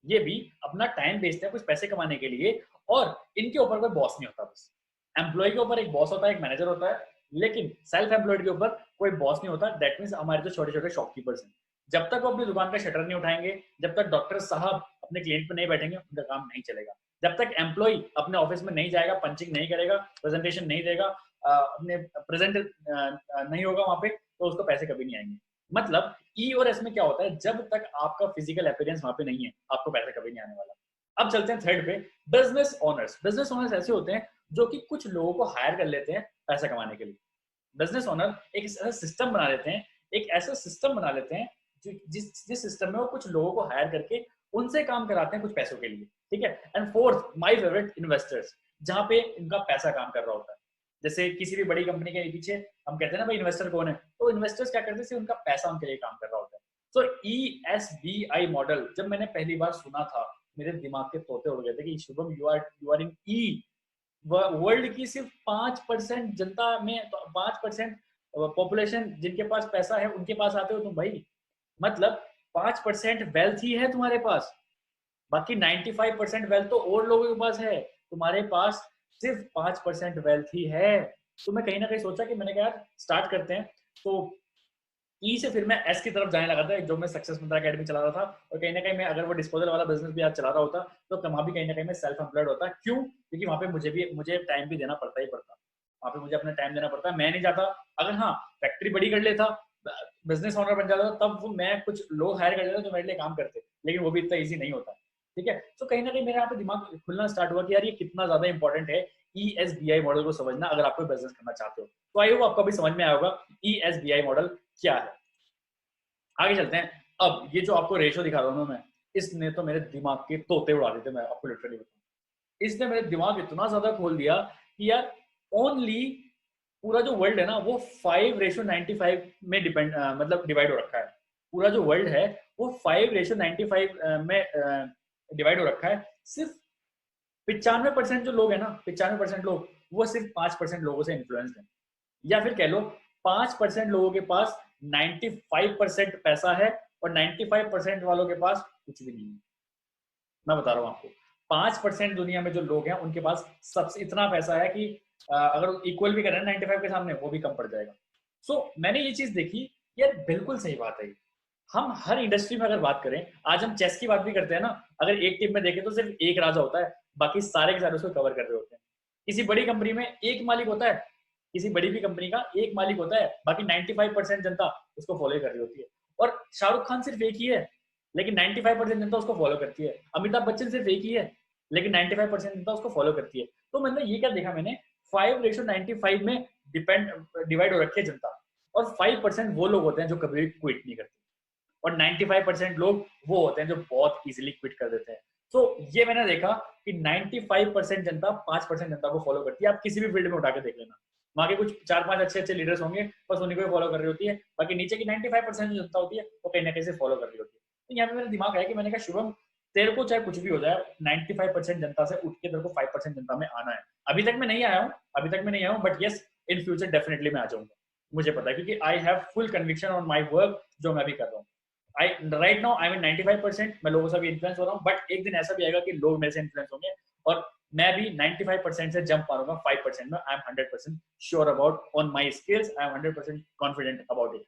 A: ये भी अपना टाइम बेचते हैं कुछ पैसे कमाने के लिए, और इनके ऊपर कोई बॉस नहीं होता। बस एम्प्लॉय के ऊपर एक बॉस होता है, एक मैनेजर होता है, लेकिन सेल्फ एम्प्लॉयड के ऊपर कोई बॉस नहीं होता। दैट मीन्स हमारे जो छोटे छोटे शॉपकीपर्स हैं, जब तक वो अपनी दुकान का शटर नहीं उठाएंगे, जब तक डॉक्टर साहब अपने क्लिनिक पे नहीं बैठेंगे, उनका काम नहीं चलेगा। जब तक एम्प्लॉय अपने ऑफिस में नहीं जाएगा, पंचिंग नहीं करेगा, प्रेजेंटेशन नहीं देगा, अपने प्रेजेंट नहीं होगा वहां पे, तो उसको पैसे कभी नहीं आएंगे। मतलब ई और एस में क्या होता है, जब तक आपका फिजिकल अपीयरेंस वहां पे नहीं है, आपको पैसा कभी नहीं आने वाला। अब चलते हैं थर्ड पे, बिजनेस ओनर्स। बिजनेस ओनर्स ऐसे होते हैं जो कि कुछ लोगों को हायर कर लेते हैं पैसा कमाने के लिए। बिजनेस ओनर एक ऐसा सिस्टम बना लेते हैं, एक ऐसा सिस्टम बना लेते हैं जिस सिस्टम में वो कुछ लोगों को हायर करके उनसे काम कराते हैं कुछ पैसों के लिए, ठीक है। And fourth, my favourite, investors, जहां पे इनका पैसा काम कर रहा होता है। जैसे किसी भी बड़ी कंपनी के पीछे हम कहते हैं ना भाई इन्वेस्टर कौन है, तो इन्वेस्टर्स क्या करते हैं, उनका पैसा उनके लिए काम कर रहा होता है। तो ESBI मॉडल जब मैंने पहली बार सुना था, मेरे दिमाग के तोते उड़ गए थे कि Shubham you are in E. World की सिर्फ 5% जनता में, 5% पॉपुलेशन जिनके पास पैसा है उनके पास आते हो तुम भाई। मतलब 5% वेल्थ ही है तुम्हारे पास, बाकी 95% वेल्थ तो और लोगों के पास है, तुम्हारे पास सिर्फ 5% वेल्थ ही है। तो मैं कहीं ना कहीं सोचा कि मैंने कहा यार स्टार्ट करते हैं। तो ई से फिर मैं एस की तरफ जाने लगा था, जो मैं सक्सेस मंत्रा अकेडमी चला रहा था, और कहीं ना कहीं मैं अगर वो डिस्पोजल वाला बिजनेस भी आज चला रहा होता, तो वहां भी कहीं ना कहीं मैं सेल्फ एम्प्लॉयड होता। क्यों? क्योंकि वहां पे मुझे टाइम भी देना पड़ता ही पड़ता, वहां पे मुझे अपना टाइम देना पड़ता, मैं नहीं जाता। अगर हाँ फैक्ट्री बड़ी कर लेता, बिजनेस ओनर बन जाता, तब वो मैं कुछ लोग हायर कर लेता जो मेरे लिए काम करते, लेकिन वो भी इतना ईजी नहीं होता, ठीक है। तो कहीं ना कहीं मेरे यहाँ पे दिमाग खुलना स्टार्ट हुआ कि यार ये कितना ज्यादा इंपॉर्टेंट है ESBI मॉडल को समझना, अगर आप कोई बिजनेस करना चाहते हो। तो आई होप आपको भी समझ में आया होगा ESBI मॉडल क्या है। आगे चलते हैं। अब ये जो आपको रेशो दिखा रहा हूं ना मैं, इसने तो मेरे दिमाग के तोते उड़ा देते, मैं आपको लिटरली बताऊं। इसने मेरे दिमाग इतना ज्यादा खोल दिया कि यार ओनली पूरा जो वर्ल्ड है ना वो 5:95 में मतलब डिवाइड हो रखा है। पूरा जो वर्ल्ड है वो 5:95 में डिवाइड हो रखा है। सिर्फ 95% जो लोग है ना, 95% लोग, वो सिर्फ 5% लोगों से इन्फ्लुएंस्ड है। या फिर कह लो 5% लोगों के पास 95% पैसा है, और 95% वालों के पास कुछ भी नहीं है। मैं बता रहा हूँ आपको, 5% दुनिया में जो लोग हैं उनके पास सबसे इतना पैसा है कि अगर इक्वल भी करें 95 के सामने, वो भी कम पड़ जाएगा। मैंने ये चीज देखी, यार बिल्कुल सही बात है। हम हर इंडस्ट्री में अगर बात करें, आज हम चेस की बात भी करते हैं ना, अगर एक टीम में देखें तो सिर्फ एक राजा होता है, बाकी सारे के सारे उसको कवर कर रहे होते हैं। किसी बड़ी कंपनी में एक मालिक होता है, किसी बड़ी भी कंपनी का एक मालिक होता है, बाकी 95% जनता उसको फॉलो कर रही होती है। और शाहरुख खान सिर्फ एक ही है, लेकिन 95% जनता उसको फॉलो करती है। अमिताभ बच्चन सिर्फ एक ही है, लेकिन 95% जनता उसको फॉलो करती है। तो मतलब ये क्या देखा मैंने, 5:95 में डिपेंड डिवाइड हो रखी है जनता, और 5% वो लोग होते हैं जो कभी भी क्विट नहीं करते, और 95% लोग वो होते हैं जो बहुत इजीली क्विट कर देते हैं। तो ये मैंने देखा कि 95% जनता 5% जनता को फॉलो करती है। आप किसी भी फील्ड में उठा के देख लेना, वहां के कुछ 4-5 अच्छे अच्छे लीडर्स होंगे, बस उन्हीं को फॉलो कर रही होती है, बाकी नीचे की 95% जो जनता होती है वो कहीं ना कहीं से फॉलो कर रही होती है। तो यहाँ पे मेरा दिमाग है कि मैंने कहा शुभम, तेरे को चाहे कुछ भी हो जाए 95% जनता से उठ के तेरे को 5% जनता में आना है। अभी तक मैं नहीं आया हूँ, अभी तक मैं नहीं आया हूँ, but yes in future definitely मैं आ जाऊंगा, मुझे पता है, क्योंकि I have full conviction on my work जो मैं भी कर रहा हूँ। आई राइट नाउ आई मीन 95% मैं लोगों से भी इन्फ्लुएंस हो रहा हूँ, बट एक दिन ऐसा भी आएगा कि लोग मेरे से इन्फ्लुएंस होंगे और मैं भी 95% से जंप मारूंगा 5% में। I am 100% sure about on my skills, I am 100% confident about it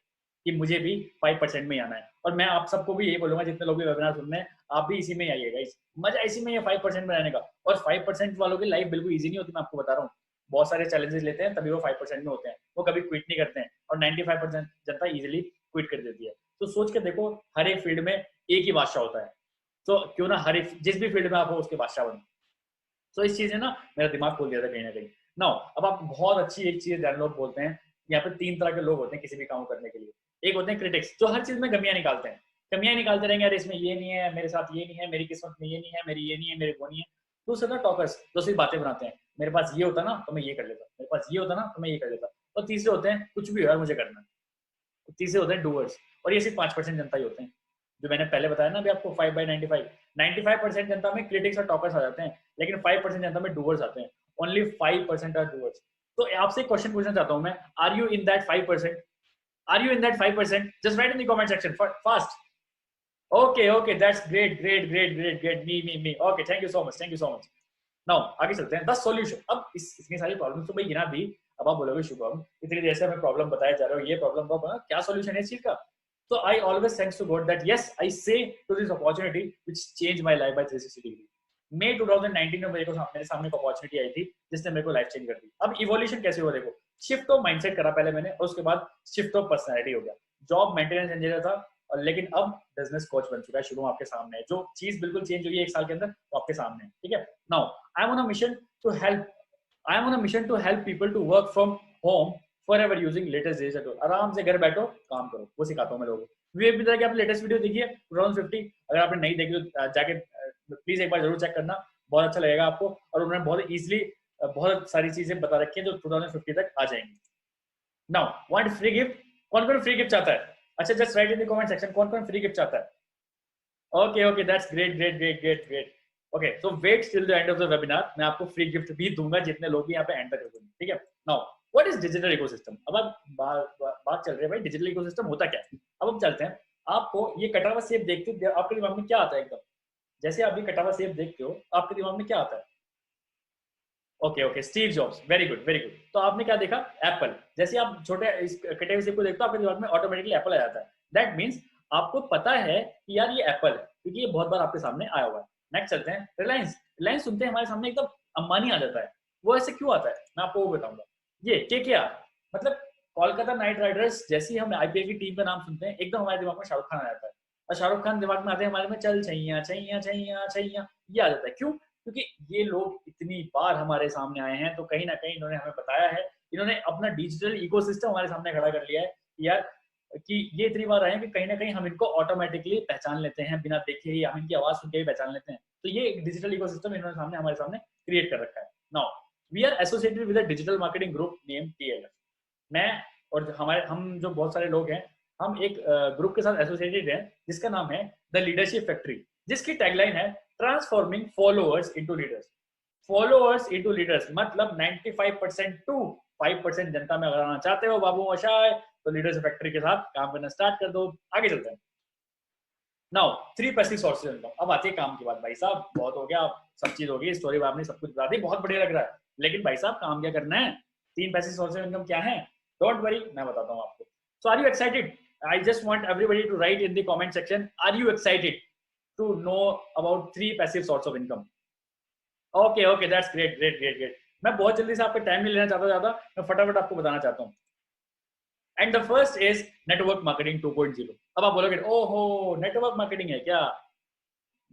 A: कि मुझे भी 5% में ही आना है। और मैं आप सबको भी यही बोलूंगा, जितने लोग भी वेबिनार सुन रहे हैं, आप भी इसी में ही आइएगा, मजा इसी में ये 5% में रहने का। और 5% वालों की लाइफ बिल्कुल ईजी नहीं होती, मैं आपको बता रहा हूँ। बहुत सारे चैलेंजेस लेते हैं तभी वो 5% में होते हैं, वो कभी क्विट नहीं करते हैं, और 95% जनता इजिली क्विट कर देती है। तो सोच के देखो, हर एक फील्ड में एक ही बादशाह होता है, तो क्यों ना हर एक जिस भी फील्ड में आप हो उसके बादशाह बनो। तो इस चीज ने ना मेरा दिमाग खोल दिया था कहीं ना कहीं। नाउ अब आप बहुत अच्छी एक चीज ध्यान लोग बोलते हैं, यहाँ पे 3 तरह के लोग होते हैं किसी भी काम करने के लिए। एक होते हैं क्रिटिक्स, जो हर चीज में कमियां निकालते हैं, कमियां निकालते रहेंगे, अरे इसमें ये नहीं है, मेरे साथ ये नहीं है, मेरी किस्मत में ये नहीं है, मेरी ये नहीं है, मेरे वो नहीं है। दूसरे ना टॉकर्स, जो सिर्फ बातें बनाते हैं, मेरे पास ये होता ना तो मैं ये कर लेता, मेरे पास ये होता ना तो मैं ये कर लेता। और तीसरे होते हैं कुछ भी हो यार मुझे करना है। तीसरे होते हैं डूअर्स, और ये सिर्फ 5% जनता ही होते हैं, जो मैंने पहले बताया ना अभी आपको 5/95। 95% जनता में क्रिटिक्स और टॉकर्स आ जाते हैं, लेकिन 5% जनता में डूअर्स आते हैं। Only 5% are doers. तो आपसे एक क्वेश्चन पूछना चाहता हूं मैं, are you in that 5%? Are you in that 5%? Just write in the comment section fast. Okay okay, that's great great great great great, me okay, thank you so much, thank you so much. Now आगे चलते हैं, the solution. अब इतनी सारी problem तो भाई गिना दी, अब आप बोलोगे शुभम इतनी देर से हमें प्रॉब्लम बताया जा रहा हो, ये प्रॉब्लम वो बना, क्या सॉल्यूशन है इस चीज का? So I always thanks to God that yes, I say to this opportunity which changed my life by 360 degree. मई 2019 में मेरे सामने एक अपॉर्चुनिटी आई थी जिसने मेरे को लाइफ चेंज कर दी। अब इवोल्यूशन कैसे हुआ देखो, शिफ्ट ऑफ माइंडसेट करा पहले मैंने, और उसके बाद शिफ्ट ऑफ पर्सनैलिटी हो गया। जॉब मेंटेनेंस इंजीनियर था, और लेकिन अब बिजनेस कोच बन चुका है। शुरू आपके सामने है, जो चीज बिल्कुल चेंज हुई है 1 साल के अंदर, वो आपके सामने है। ठीक है, now I am on a mission to help, I am on a mission to help people to work from home forever using latest digital tool. आराम से घर बैठो काम करो, वो सिखाता हूँ मैं लोगों को। विवेक मित्रा की आप लेटेस्ट वीडियो देखिए 2050, अगर आपने नहीं देखी तो जाके प्लीज एक बार जरूर चेक करना, बहुत अच्छा लगेगा आपको। और उन्होंने बहुत इजीली बहुत सारी चीजें बता रखी है जो 2050 तक आ जाएंगी। Now want free gift? कौन कौन फ्री गिफ्ट चाहता है? अच्छा just write in the comment section कौन कौन फ्री गिफ्ट चाहता है। Okay okay, that's great great great great great. Okay, so wait till the end of the webinar, मैं आपको फ्री गिफ्ट भी दूंगा जितने लोग भी यहाँ पे एंड तक रुकेंगे। ठीक है, now what is digital ecosystem? अब आप बात चल रही है भाई डिजिटल इकोसिस्टम होता क्या है। अब हम चलते हैं, आपको ये कटा हुआ सेब देखते आपके दिमाग में क्या आता है? एकदम जैसे आप ये कटा हुआ सेब देखते हो आपके दिमाग में क्या आता है? Okay okay, Steve jobs, very good very good. तो आपने क्या देखा? एप्पल। जैसे आप छोटे इस कटे हुए सेब को देखते हो आपके दिमाग में ऑटोमेटिकली एप्पल आ जाता है। दैट मीन्स आपको पता है कि यार ये एप्पल है, क्योंकि ये बहुत बार आपके सामने आया हुआ है। नेक्स्ट चलते हैं, रिलायंस। रिलायंस सुनते हैं हमारे सामने एकदम अंबानी आ जाता है। वो ऐसे क्यों आता है मैं आपको वो बताऊंगा। ये केकेआर, मतलब कोलकाता नाइट राइडर्स। जैसे ही हम आईपीएल की टीम का नाम सुनते हैं एकदम हमारे दिमाग में शाहरुख खान आ जाता है, और शाहरुख खान दिमाग में आते हैं हमारे में चल छैया छैया छैया छैया, ये आ जाता है। क्यों? क्योंकि ये लोग इतनी बार हमारे सामने आए हैं, तो कहीं ना कहीं इन्होंने हमें बताया है, इन्होंने अपना डिजिटल इकोसिस्टम हमारे सामने खड़ा कर लिया है यार, कि ये इतनी बार आए हैं कि कहीं ना कहीं हम इनको ऑटोमेटिकली पहचान लेते हैं, बिना देखे ही हम इनकी आवाज सुन के ही पहचान लेते हैं। तो ये एक डिजिटल इकोसिस्टम इन्होंने हमारे सामने क्रिएट कर रखा है। Now we are associated with a digital marketing group name TLF. मैं और हम जो बहुत सारे लोग हैं, हम एक ग्रुप के साथ एसोसिएटेड हैं जिसका नाम है द लीडरशिप फैक्ट्री, जिसकी टैगलाइन है transforming followers into leaders. Followers into leaders मतलब 95% टू 5% जनता में अगर आना चाहते हो बाबू मशाय, तो लीडरशिप फैक्ट्री के साथ काम करना स्टार्ट कर दो। आगे चलते हैं। Now 3 passive sources income. अब आती है काम की बात। भाई साहब बहुत हो गया, सब चीज हो गई, स्टोरी आपने सब कुछ बता दी, बहुत बढ़िया लग रहा है, लेकिन भाई साहब काम क्या करना है? 3 पैसिव सोर्सेज इनकम क्या है? डोंट वरी, मैं बताता हूँ आपको। So are you excited? I just want everybody to write in the comment section, are you excited to know about 3 passive source of income? Okay okay, that's great great great great. मैं बहुत जल्दी से आपका time नहीं लेना चाहता ज्यादा, मैं फटाफट आपको बताना चाहता हूँ। And the first is network marketing 2.0। अब आप बोलोगे ओहो नेटवर्क मार्केटिंग है क्या?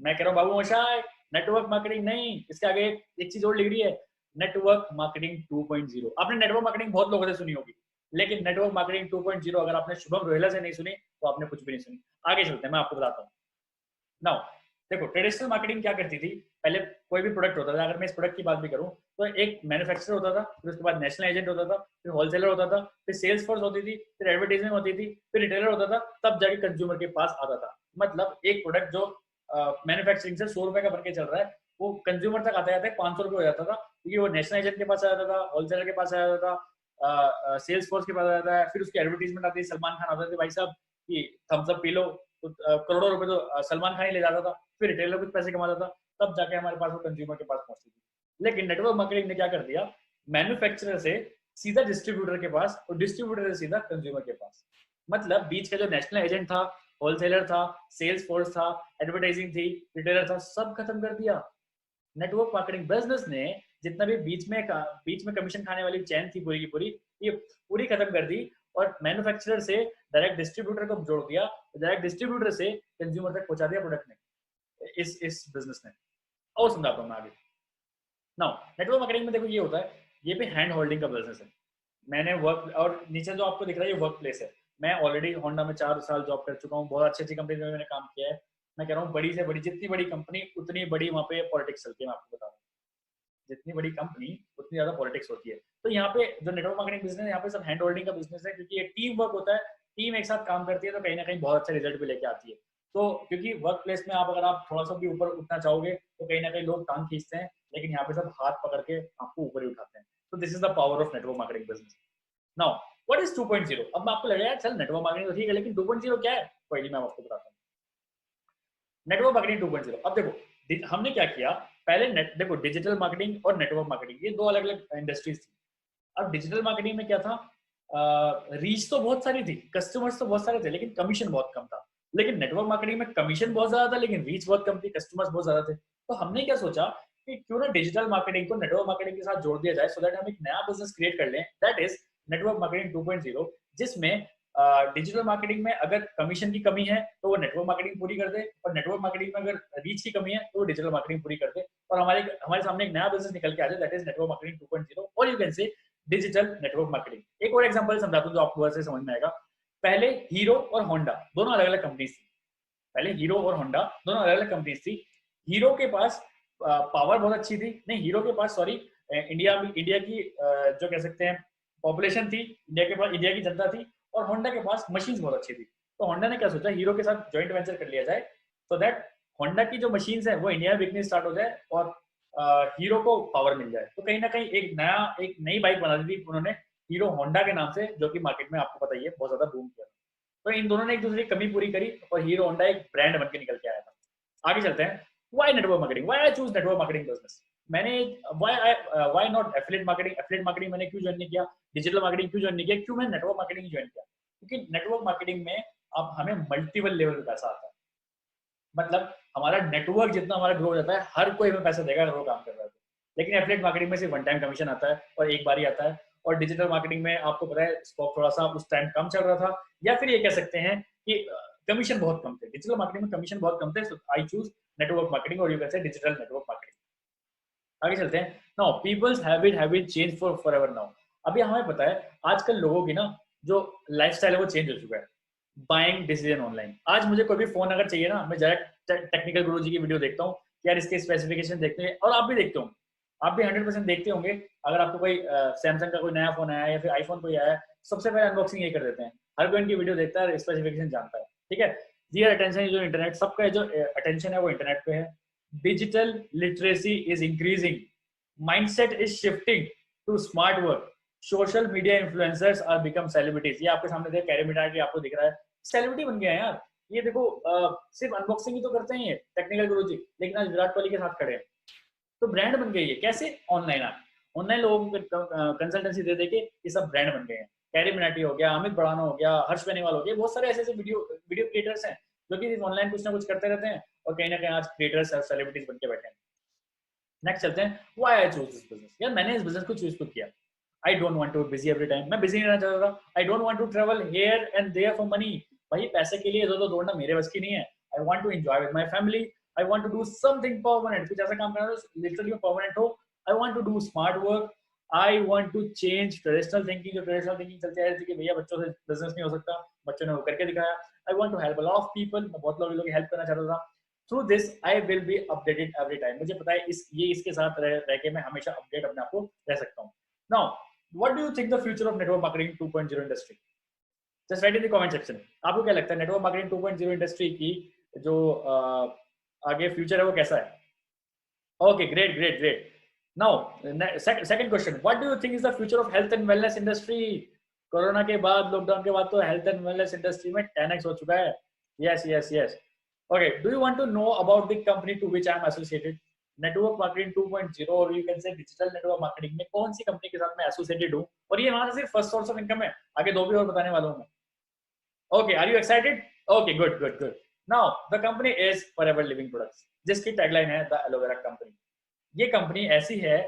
A: मैं कह रहा हूँ बाबू मोशाय, नेटवर्क मार्केटिंग नहीं, इसके आगे एक चीज और लिख रही है, नेटवर्क मार्केटिंग 2.0। आपने नेटवर्क मार्केटिंग बहुत लोगों से सुनी होगी, लेकिन नेटवर्क मार्केटिंग 2.0 अगर आपने शुभम रोहेला से नहीं सुनी तो आपने कुछ भी नहीं सुनी। आगे चलते हैं, मैं आपको बताता हूँ। नाउ देखो, ट्रेडिशनल मार्केटिंग क्या करती थी? पहले कोई भी प्रोडक्ट होता था, अगर मैं इस प्रोडक्ट की बात भी करूं, तो एक मैन्युफैक्चरर होता था, फिर उसके बाद नेशनल एजेंट होता था, फिर होलसेलर होता था, फिर सेल्स फोर्स होती थी, फिर एडवर्टाइजमेंट होती थी, फिर रिटेलर होता था, तब जाके कंज्यूमर के पास आता था। मतलब एक प्रोडक्ट जो मैन्युफैक्चरिंग से 100 रुपए का बन के चल रहा है, वो कंज्यूमर तक आते आते 500 रुपए हो जाता था, क्योंकि वो नेशनल एजेंट के पास आ जाता था, होलसेलर के पास आ जाता था, सेल्स फोर्स के पास आ जाता है, फिर उसकी एडवर्टीजमेंट आती है, सलमान खान आता थे भाई साहब कि थम्स अप पी लो, तो करोड़ों रुपए तो सलमान खान ही ले जाता था, फिर रिटेलर कुछ पैसे कमाता था, तब जाके हमारे पास वो कंज्यूमर के पास पहुंचती थी। लेकिन नेटवर्क मार्केटिंग ने क्या कर दिया, मैन्युफैक्चरर से सीधा डिस्ट्रीब्यूटर के पास और डिस्ट्रीब्यूटर से सीधा कंज्यूमर के पास। मतलब बीच का जो नेशनल एजेंट था, होलसेलर था, सेल्स फोर्स था, एडवर्टाइजिंग थी, रिटेलर था, सब खत्म कर दिया। नेटवर्क मार्केटिंग बिजनेस ने जितना भी बीच में कमीशन खाने वाली चैन थी पूरी की पूरी, ये पूरी खत्म कर दी और मैन्युफैक्चरर से डायरेक्ट डिस्ट्रीब्यूटर को जोड़ दिया, डायरेक्ट डिस्ट्रीब्यूटर से कंज्यूमर तक पहुंचा दिया प्रोडक्ट ने, इस बिजनेस ने। और समझाता हूँ मैं आगे। नाउ नेटवर्क मार्केटिंग में देखो ये होता है, ये भी हैंड होल्डिंग का बिजनेस है। मैंने वर्क, और नीचे जो आपको दिख रहा है ये वर्क प्लेस है। मैं ऑलरेडी होंडा में 4 साल जॉब कर चुका हूँ, बहुत अच्छी अच्छी कंपनी में मैंने काम किया है। मैं कह रहा हूँ बड़ी से बड़ी, जितनी बड़ी कंपनी उतनी बड़ी वहाँ पे पॉलिटिक्स चलती है, मैं आपको बता रहा हूँ। जितनी बड़ी कंपनी उतनी ज्यादा पॉलिटिक्स होती है। तो यहाँ पे जो नेटवर्क मार्केटिंग बिजनेस है, यहाँ पे सब हैंड होल्डिंग का बिजनेस है, क्योंकि ये टीम वर्क होता है, टीम एक साथ काम करती है तो कहीं ना कहीं बहुत अच्छा रिजल्ट भी लेके आती है। तो क्योंकि वर्क प्लेस में आप अगर आप थोड़ा सा भी ऊपर उठना चाहोगे तो कहीं ना कहीं लोग टांग खींचते हैं, लेकिन यहाँ पे सब हाथ पकड़ के आपको ऊपर ही उठाते हैं। तो this is the power of network marketing business. Now what is 2.0? अब आपको लगेगा चल नेटवर्क मार्केटिंग तो ठीक है, लेकिन 2.0 क्या है? पहले मैं आपको बताता हूँ नेटवर्क मार्केटिंग 2.0। अब देखो हमने क्या किया, पहले देखो डिजिटल मार्केटिंग और नेटवर्क मार्केटिंग ये दो अलग अलग इंडस्ट्रीज थी। अब डिजिटल मार्केटिंग में क्या था, रीच तो बहुत सारी थी, कस्टमर्स तो बहुत सारे थे, लेकिन कमीशन बहुत कम था। लेकिन नेटवर्क मार्केटिंग में कमीशन बहुत ज्यादा था, लेकिन रीच बहुत कम थी, कस्टमर्स बहुत ज्यादा थे। तो हमने क्या सोचा कि क्यों ना डिजिटल मार्केटिंग को नेटवर्क मार्केटिंग के साथ जोड़ दिया जाए, सो दैट हम एक नया बिजनेस क्रिएट कर लें, दैट इज नेटवर्क मार्केटिंग 2.0, जिसमें डिजिटल मार्केटिंग में अगर कमीशन की कमी है तो वो नेटवर्क मार्केटिंग पूरी कर दे, और नेटवर्क मार्केटिंग में अगर रीच की कमी है तो वो डिजिटल मार्केटिंग पूरी कर दे, और हमारे हमारे सामने एक नया बिजनेस निकल के आ जाए, दैट इज नेटवर्क मार्केटिंग 2.0, और you can say digital network marketing. एक और एग्जांपल समझाता हूं जो आपको वैसे समझ में आएगा। पहले हीरो और होंडा दोनों अलग अलग कंपनीज थी। पहले हीरो और होंडा दोनों अलग अलग कंपनीज थी। हीरो के पास पावर बहुत अच्छी थी, नहीं हीरो के पास सॉरी, इंडिया की जो कह सकते हैं पॉपुलेशन थी, इंडिया के पास इंडिया की जनता थी, और होंडा के पास मशीन बहुत अच्छी थी। तो होंडा ने क्या सोचा, हीरो के साथ ज्वाइंट वेंचर कर लिया जाए, सो दैट होंडा की जो मशीन है वो इंडिया में बिकनी स्टार्ट हो जाए और हीरो को पावर मिल जाए। तो कहीं ना कहीं एक नई बाइक बना दी थी उन्होंने हीरो होंडा के नाम से, जो कि मार्केट में आपको पता ही है बहुत ज्यादा बूम किया। तो इन दोनों ने एक दूसरे की कमी पूरी करी और हीरो होंडा एक ब्रांड बन के निकल के आया था। आगे चलते हैं, why network marketing, why I choose network marketing business. मैंने why not affiliate marketing, affiliate marketing मैंने क्यों ज्वाइन नहीं किया, डिजिटल मार्केटिंग क्यों ज्वाइन नहीं किया, क्यों मैंने नेटवर्क मार्केटिंग ज्वाइन किया? क्योंकि नेटवर्क मार्केटिंग में अब हमें मल्टीपल लेवल पे पैसा आता है। मतलब हमारा नेटवर्क जितना हमारा ग्रो हो जाता है, हर कोई हमें पैसा देगा अगर वो काम कर रहा है। लेकिन एफिलिएट मार्केटिंग में सिर्फ वन टाइम कमीशन आता है और एक बार ही आता है। और डिजिटल मार्केटिंग में आपको पता है स्कोप थोड़ा सा उस टाइम कम चल रहा था, या फिर ये कह सकते हैं कि कमीशन बहुत कम थे। डिजिटल मार्केटिंग में कमीशन बहुत कम थे, so I choose network marketing, और you can say digital network marketing. आगे चलते हैं। Now people's habit change forever now. अभी हमें पता है आजकल लोगों की ना जो लाइफस्टाइल है वो चेंज हो चुका है। बाइंग डिसीजन ऑनलाइन, आज मुझे कोई भी फोन अगर चाहिए ना, मैं डायरेक्ट टेक्निकल गुरु जी की वीडियो देखता हूँ, यार इसके स्पेसिफिकेशन देखते हैं, और आप भी देखते होंगे, आप भी 100% देखते होंगे। अगर आपको कोई सैमसंग का कोई नया फोन आया या फिर आईफोन कोई आया है, सबसे पहले अनबॉक्सिंग ये कर देते हैं, हर कोई इनकी वीडियो देखता है, स्पेसिफिकेशन जानता है, ठीक है। दियर अटेंशन जो इंटरनेट, सबका जो अटेंशन है वो इंटरनेट पे है। Digital literacy is increasing, mindset is shifting to smart work, social media influencers are become celebrities. ये आपके सामने कैरी मिनाटी आपको दिख रहा है, सेलिब्रिटी बन गया है यार। ये देखो सिर्फ अनबॉक्सिंग ही तो करते हैं ये टेक्निकल गुरु जी, लेकिन आज विराट कोहली के साथ खड़े हैं, तो ब्रांड बन गई है। कैसे? ऑनलाइन आ ऑनलाइन लोगों को कंसल्टेंसी दे दे के ये सब ब्रांड बन गए हैं। कैरी मिनाटी हो गया, अमित बड़ाना हो गया, हर्ष बेनीवाल हो गया, बहुत सारे ऐसे ऐसे वीडियो क्रिएटर्स हैं जो कि ऑनलाइन कुछ ना कुछ करते रहते हैं और कहीं ना कहीं आज क्रिएटर्स और सेलिब्रिटीज बन के बैठे हैं। नेक्स्ट चलते हैं, why I choose this business. यार मैंने इस बिजनेस को चूज क्यों किया? I don't want to be busy every time, मैं बिजी नहीं रहना चाहता था। I don't want to travel here and there for money, भाई पैसे के लिए इधर उधर दौड़ना मेरे बस की नहीं है। I want to enjoy with my family, I want to do something permanent, कुछ ऐसा काम करना जो लिटरली परमानेंट हो। I want to do smart work, I want to change traditional thinking, जो ट्रेडिशनल थिंकिंग चलती आ रही थी कि भैया बच्चों से बिजनेस नहीं हो सकता, बच्चों ने वो करके दिखाया। I want to help a lot of people, मैं बहुत लोगों की हेल्प करना चाहता था। Through this I will be updated every time, मुझे पता है इसके साथ रह के मैं हमेशा अपडेट अपने आप को रह सकता हूँ। Now what do you think the future of network marketing 2.0 industry? Just write in the comment section, आपको क्या लगता है नेटवर्क मार्केटिंग 2.0 इंडस्ट्री की जो आगे फ्यूचर है वो कैसा है? Okay, great great great. Now second question, what do you think is the future of health and wellness industry? Corona के बाद, लॉकडाउन के बाद तो हेल्थ एंड वेलनेस इंडस्ट्री में 10x हो चुका है। Yes yes yes. Okay, do you want to know about the company to which I am associated? Network marketing 2.0 और you can say digital network marketing में कौन सी कंपनी के साथ मैं एसोसिएटेड हूं, और ये वहां से सिर्फ फर्स्ट सोर्स ऑफ इनकम है। आगे दो भी और बताने वाला हूं मैं। Okay, are you excited? Okay, good good good. Now the company is Forever Living Products, जिसकी टैगलाइन है द एलोवेरा कंपनी। ये कंपनी ऐसी है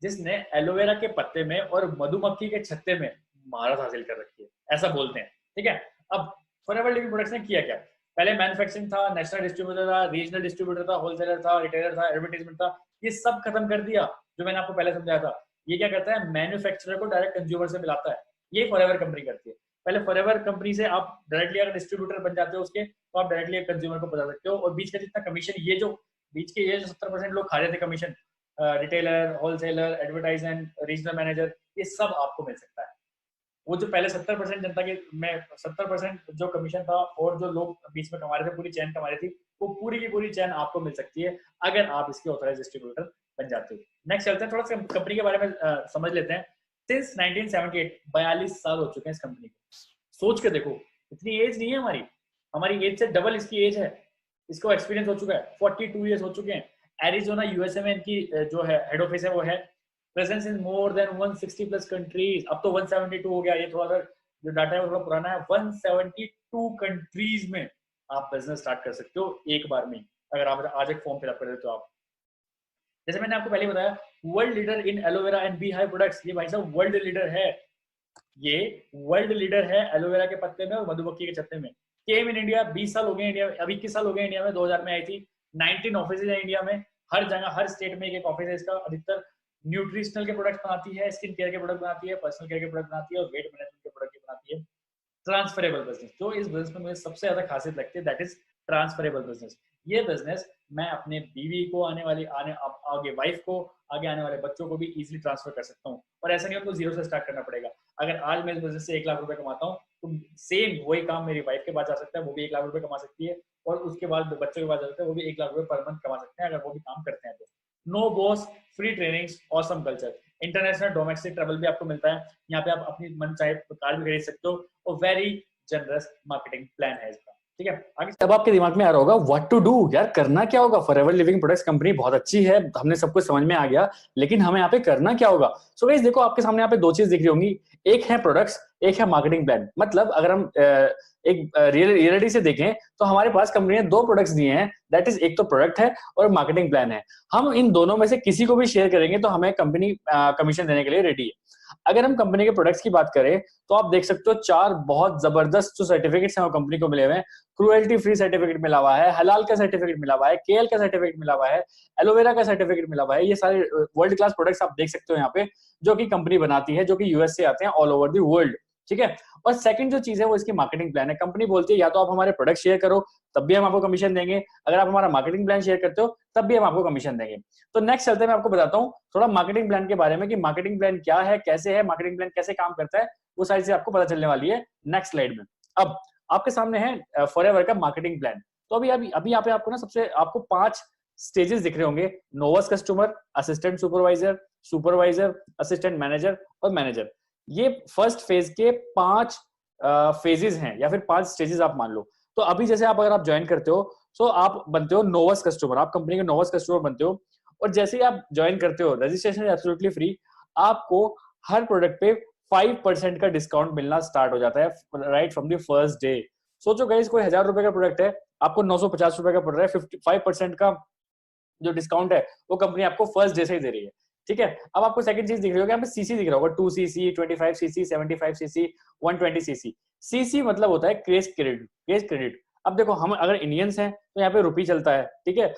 A: जिसने एलोवेरा के पत्ते में और मधुमक्खी के छत्ते में महारत हासिल कर रखी है, ऐसा बोलते हैं। ठीक है, अब फॉरएवर लिविंग प्रोडक्ट्स ने किया क्या? पहले मैन्युफैक्चरिंग था, नेशनल डिस्ट्रीब्यूटर था, रीजनल डिस्ट्रीब्यूटर था, होलसेलर था, रिटेलर था, एडवर्टाइजमेंट था, ये सब खत्म कर दिया जो मैंने आपको पहले समझाया था। ये क्या करता है? मैन्युफैक्चरर को डायरेक्ट कंज्यूमर से मिलाता है। ये फॉरएवर कंपनी करती है। पहले फॉरएवर कंपनी से आप डायरेक्टली अगर डिस्ट्रीब्यूटर बन जाते हो उसके, तो आप डायरेक्टली कंज्यूमर को बता सकते हो, और बीच का जितना कमीशन, ये जो बीच के ये जो 70% लोग खा रहे थे commission, retailer, wholesaler, advertisement, regional manager, ये सब आपको मिल सकता है। वो जो पहले 70% जनता के में 70% जो कमीशन था और जो लोग बीच में कमा रहे थे, पूरी चैन कमा रही थी, वो पूरी की पूरी चैन आपको मिल सकती है अगर आप इसके ऑथराइज डिस्ट्रीब्यूटर बन जाते हो। नेक्स्ट चलते हैं, थोड़ा सा कंपनी के बारे में समझ लेते हैं। सिंस 1978 42 साल हो चुके हैं इस कंपनी को। सोच के देखो, इतनी एज नहीं है हमारी, हमारी एज से डबल इसकी एज है। इसको एक्सपीरियंस हो चुका है, 42 ईयर्स हो चुके हैं। एरिजोना यूएसए में इनकी जो है हेड ऑफिस है वो है। Presence in more than 160 plus countries, अब तो 172 हो गया, ये थोड़ा सा जो डाटा है वो थोड़ा पुराना है। 172 कंट्रीज में आप बिजनेस स्टार्ट कर सकते हो एक बार में, अगर आप आज एक फॉर्म फिलअप कर देते हो आप। जैसे मैंने आपको पहले बताया, world leader in aloe vera and bee hive products, ये भाई साहब वर्ल्ड लीडर है। ये वर्ल्ड लीडर है एलोवेरा के पत्ते में और मधुमक्खी के छत्ते में। केम इन इंडिया, 20 साल हो गए इंडिया में, अभी 21 साल हो गए इंडिया में, 2000 में आई थी। 19 ऑफिस है इंडिया में, हर जगह हर स्टेट में एक ऑफिस है इसका। अधिकतर न्यूट्रिशनल के प्रोडक्ट बनाती है, स्किन केयर के प्रोडक्ट बनाती है, पर्सनल केयर के प्रोडक्ट बनाती है, और वेट मैनेजमेंट के प्रोडक्ट बनाती है। ट्रांसफरेबल बिजनेस, जो इस बिजनेस में मुझे सबसे ज्यादा खासियत लगती है, दैट इज ट्रांसफरेबल बिजनेस। ये बिजनेस मैं अपने बीवी को, आगे वाइफ को, आगे आने वाले बच्चों को भी इजीली ट्रांसफर कर सकता हूँ, और ऐसा नहीं उनको जीरो से स्टार्ट करना पड़ेगा। अगर आज मैं इस बिजनेस से 1 लाख रुपए कमाता हूँ, तो सेम वही काम मेरी वाइफ के पास जा सकता है, वो भी 1 लाख रुपए कमा सकती है, और उसके बाद बच्चों के पास जा सकता है, वो भी 1 लाख रुपए पर मंथ कमा सकते हैं अगर वो भी काम करते हैं तो। No boss, free trainings, awesome culture, international domestic travel भी आपको मिलता है। यहाँ पे आप अपनी मन चाहे कार भी खरीद सकते हो, और वेरी जनरस मार्केटिंग प्लान है इसका। ठीक है, आगे अब आपके दिमाग में आ रहा होगा व्हाट टू डू, यार करना क्या होगा? फॉरएवर लिविंग प्रोडक्ट्स कंपनी बहुत अच्छी है, हमने सब कुछ समझ में आ गया, लेकिन हमें यहाँ पे करना क्या होगा? सो गाइस देखो, आपके सामने यहाँ पे दो चीज दिख रही होंगी, एक है प्रोडक्ट्स, एक है मार्केटिंग प्लान। मतलब अगर हम एक रियलिटी से देखें तो हमारे पास कंपनी ने दो प्रोडक्ट्स दिए हैं, दैट इज एक तो प्रोडक्ट है और मार्केटिंग प्लान है। हम इन दोनों में से किसी को भी शेयर करेंगे तो हमें कंपनी कमीशन देने के लिए रेडी है। अगर हम कंपनी के प्रोडक्ट्स की बात करें तो आप देख सकते हो 4 बहुत जबरदस्त जो सर्टिफिकेट्स हैं वो कंपनी को मिले हुए हैं। क्रुएल्टी फ्री सर्टिफिकेट मिला हुआ है, हलाल का सर्टिफिकेट मिला हुआ है, केएल का सर्टिफिकेट मिला हुआ है, एलोवेरा का सर्टिफिकेट मिला हुआ है। ये सारे वर्ल्ड क्लास प्रोडक्ट्स आप देख सकते हो यहाँ पे, जो कि कंपनी बनाती है, जो कि यूएस से आते हैं ऑल ओवर द वर्ल्ड। ठीक है, और सेकंड जो चीज है वो इसकी मार्केटिंग प्लान है। कंपनी बोलती है या तो आप हमारे प्रोडक्ट शेयर करो तब भी हम आपको कमीशन देंगे, अगर आप हमारा मार्केटिंग प्लान शेयर करते हो तब भी हम आपको कमीशन देंगे। तो नेक्स्ट चलते हैं, मैं आपको बताता हूँ थोड़ा मार्केटिंग प्लान के बारे में कि मार्केटिंग प्लान क्या है, कैसे है, मार्केटिंग प्लान कैसे काम करता है, वो सारी चीजें आपको पता चलने वाली है नेक्स्ट स्लाइड में। अब आपके सामने है फॉरएवर का मार्केटिंग प्लान। तो अभी यहाँ पे आपको ना सबसे आपको 5 स्टेजेस दिख रहे होंगे, novice customer, assistant supervisor, supervisor, assistant manager और मैनेजर। ये फर्स्ट फेज के 5 फेजेस हैं या फिर 5 स्टेजेस आप मान लो। तो अभी जैसे अगर आप ज्वाइन करते हो तो आप बनते हो नोवस कस्टमर, आप कंपनी के नोवस कस्टमर बनते हो, और जैसे ही आप ज्वाइन करते हो, रजिस्ट्रेशन इज एब्सोल्युटली फ्री, आपको हर प्रोडक्ट पे 5% का डिस्काउंट मिलना स्टार्ट हो जाता है right from the first day. सोचो गाइस, कोई 1000 रुपए का प्रोडक्ट है, आपको 950 रुपए का पड़ रहा है, 55% का जो डिस्काउंट है वो कंपनी आपको फर्स्ट डे से ही दे रही है। ठीक है, अब आपको सेकंड चीज दिख रही होगी, यहाँ पे सीसी दिख रहा होगा, 2cc, 25cc, 75cc, 120cc। CC मतलब होता है क्रेज क्रेडिट, क्रेज क्रेडिट। अब देखो, हम अगर इंडियंस हैं तो यहाँ पे रुपी चलता है, ठीक है,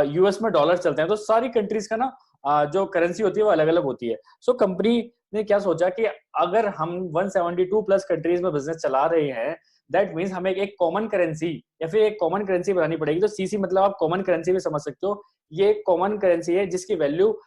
A: यूएस में डॉलर चलते हैं, तो सारी कंट्रीज का ना जो करेंसी होती है वो अलग अलग होती है। सो कंपनी ने क्या सोचा कि अगर हम 172 प्लस कंट्रीज में बिजनेस चला रहे हैं, दैट मीन्स हमें एक कॉमन करेंसी या फिर एक कॉमन करेंसी बनानी पड़ेगी। तो सीसी मतलब आप कॉमन करेंसी भी समझ सकते हो, ये एक कॉमन करेंसी है जिसकी वैल्यू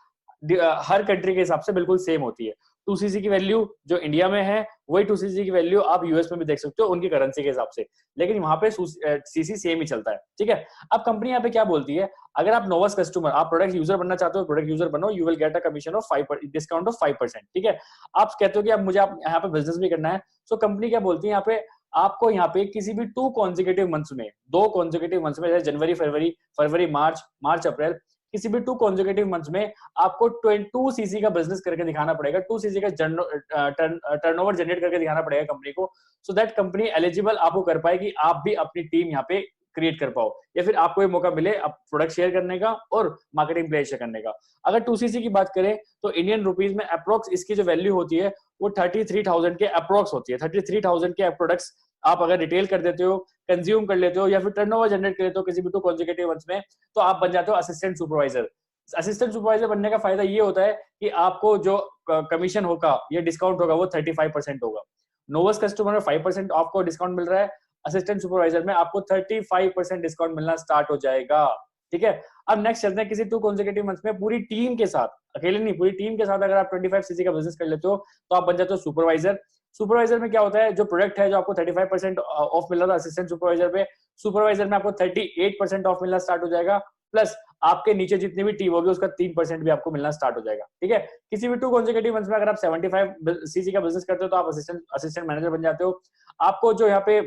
A: हर कंट्री के हिसाब से बिल्कुल सेम होती है। 2cc की वैल्यू जो इंडिया में है वही 2cc की वैल्यू आप यूएस में भी देख सकते हो उनकी करेंसी के हिसाब से, लेकिन वहां पे सीसी सेम ही चलता है, ठीक है। अब कंपनी यहाँ पे क्या बोलती है, अगर आप नोवस कस्टमर, आप प्रोडक्ट यूजर बनना चाहते हो, प्रोडक्ट यूजर बनो, you will get a commission of 5 discount of 5%, ठीक है। आप कहते हो कि अब मुझे आप यहाँ पे बिजनेस भी करना है, सो कंपनी क्या बोलती है यहाँ पे, आपको यहाँ पे किसी भी 2 कॉन्जिक्यूटिव मंथ्स में, 2 कॉन्जिक्यूटिव मंथ्स में, जैसे जनवरी फरवरी, फरवरी मार्च, मार्च अप्रैल, किसी भी 2 कॉन्जिक्यूटिव मंथ्स में आपको 22 सीसी का बिजनेस करके दिखाना पड़ेगा, 2 सीसी का टर्नओवर जनरेट करके दिखाना पड़ेगा कंपनी को, सो दैट कंपनी एलिजिबल आपको कर पाए कि आप भी अपनी टीम यहाँ पे क्रिएट कर पाओ, या फिर आपको ये मौका मिले प्रोडक्ट शेयर करने का और मार्केटिंग प्ले शेयर करने का। अगर 2cc की बात करें तो इंडियन रुपीज में अप्रोक्स इसकी जो वैल्यू होती है वो 33,000 के अप्रोक्स होती है। 33,000 के प्रोडक्ट्स आप अगर रिटेल कर देते हो, कंज्यूम कर लेते हो, या फिर टर्नओवर जनरेट कर लेते हो किसी भी 2 कॉन्जिक्यूटिव मंथ्स में, तो आप बन जाते हो असिस्टेंट सुपरवाइजर। असिस्टेंट सुपरवाइजर बनने का फायदा ये होता है कि आपको जो कमीशन होगा या डिस्काउंट होगा वो 35% होगा। नोवस कस्टमर में 5% आपको डिस्काउंट मिल रहा है, असिस्टेंट सुपरवाइजर में आपको 35% डिस्काउंट मिलना स्टार्ट हो जाएगा, ठीक है। अब नेक्स्ट चलते हैं किसी 2 कॉन्जिक्यूटिव मंथ्स में पूरी टीम के साथ, अकेले नहीं पूरी टीम के साथ अगर आप 25 सीसी का बिजनेस कर लेते हो तो आप बन जाते हो सुपरवाइजर। सुपरवाइजर में क्या होता है, जो प्रोडक्ट है जो आपको 35% ऑफ मिल रहा था असिस्टेंट सुपरवाइजर पे, सुपरवाइजर में आपको 38% ऑफ मिलना स्टार्ट हो जाएगा, प्लस आपके नीचे जितनी भी टीम होगी उसका 3% भी आपको मिलना स्टार्ट हो जाएगा, ठीक है। किसी भी 2 कॉन्जिक्यूटिव मंथ्स में अगर आप 75 सीसी का बिजनेस करते हो तो आप असिस्टेंट मैनेजर बन जाते हो। आपको जो यहाँ पे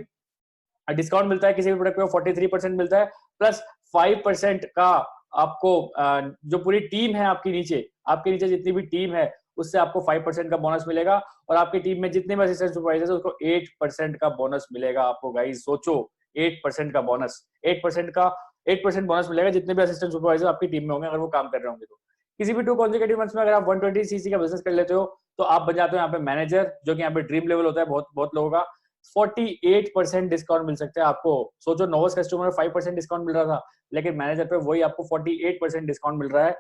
A: डिस्काउंट मिलता है किसी भी प्रोडक्ट पे 43% मिलता है, प्लस 5% का आपको जो पूरी टीम है आपके नीचे जितनी भी टीम है उससे आपको 5% का बोनस मिलेगा, और आपकी टीम में जितने भी असिस्टेंट सुपरवाइजर है उसको 8% का बोनस मिलेगा। आपको गाइस सोचो 8% का बोनस, 8% बोनस मिलेगा जितने भी असिस्टेंट सुपरवाइजर आपकी टीम में होंगे अगर वो काम कर रहे होंगे तो। किसी भी 2 कॉन्जिक्यूटिव मंथ्स में अगर आप 120 सीसी का बिजनेस कर लेते हो तो आप बन जाते हो यहाँ पे मैनेजर, जो कि यहाँ पे ड्रीम लेवल होता है बहुत बहुत लोगों का। 48% डिस्काउंट मिल सकता है आपको। सोचो नोवस कस्टमर में 5% डिस्काउंट मिल रहा था, लेकिन मैनेजर पे वही आपको 48% डिस्काउंट मिल रहा है।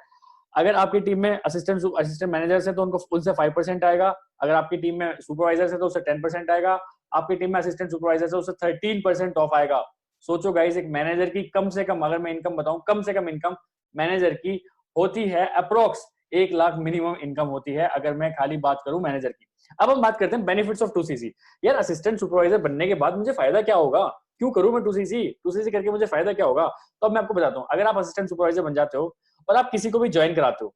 A: अगर आपकी टीम में असिस्टेंट मैनेजर है तो उनको उनसे 5% आएगा, अगर आपकी टीम में सुपरवाइजर है तो उससे 10% आएगा, आपकी टीम में असिस्टेंट सुपरवाइजर है उससे 13% ऑफ आएगा। सोचो गाइस एक मैनेजर की कम से कम, अगर मैं इनकम बताऊं, कम से कम इनकम मैनेजर की होती है अप्रोक्स 1 लाख मिनिमम इनकम होती है, अगर मैं खाली बात करूं मैनेजर की। अब हम बात करते हैं बेनिफिट्स ऑफ 2cc। यार असिस्टेंट सुपरवाइजर बनने के बाद मुझे फायदा क्या होगा, क्यों करूं मैं 2cc करके मुझे फायदा क्या होगा, तो अब मैं आपको बताता हूं। अगर आप असिस्टेंट सुपरवाइजर बन जाते हो और आप किसी को भी ज्वाइन कराते हो,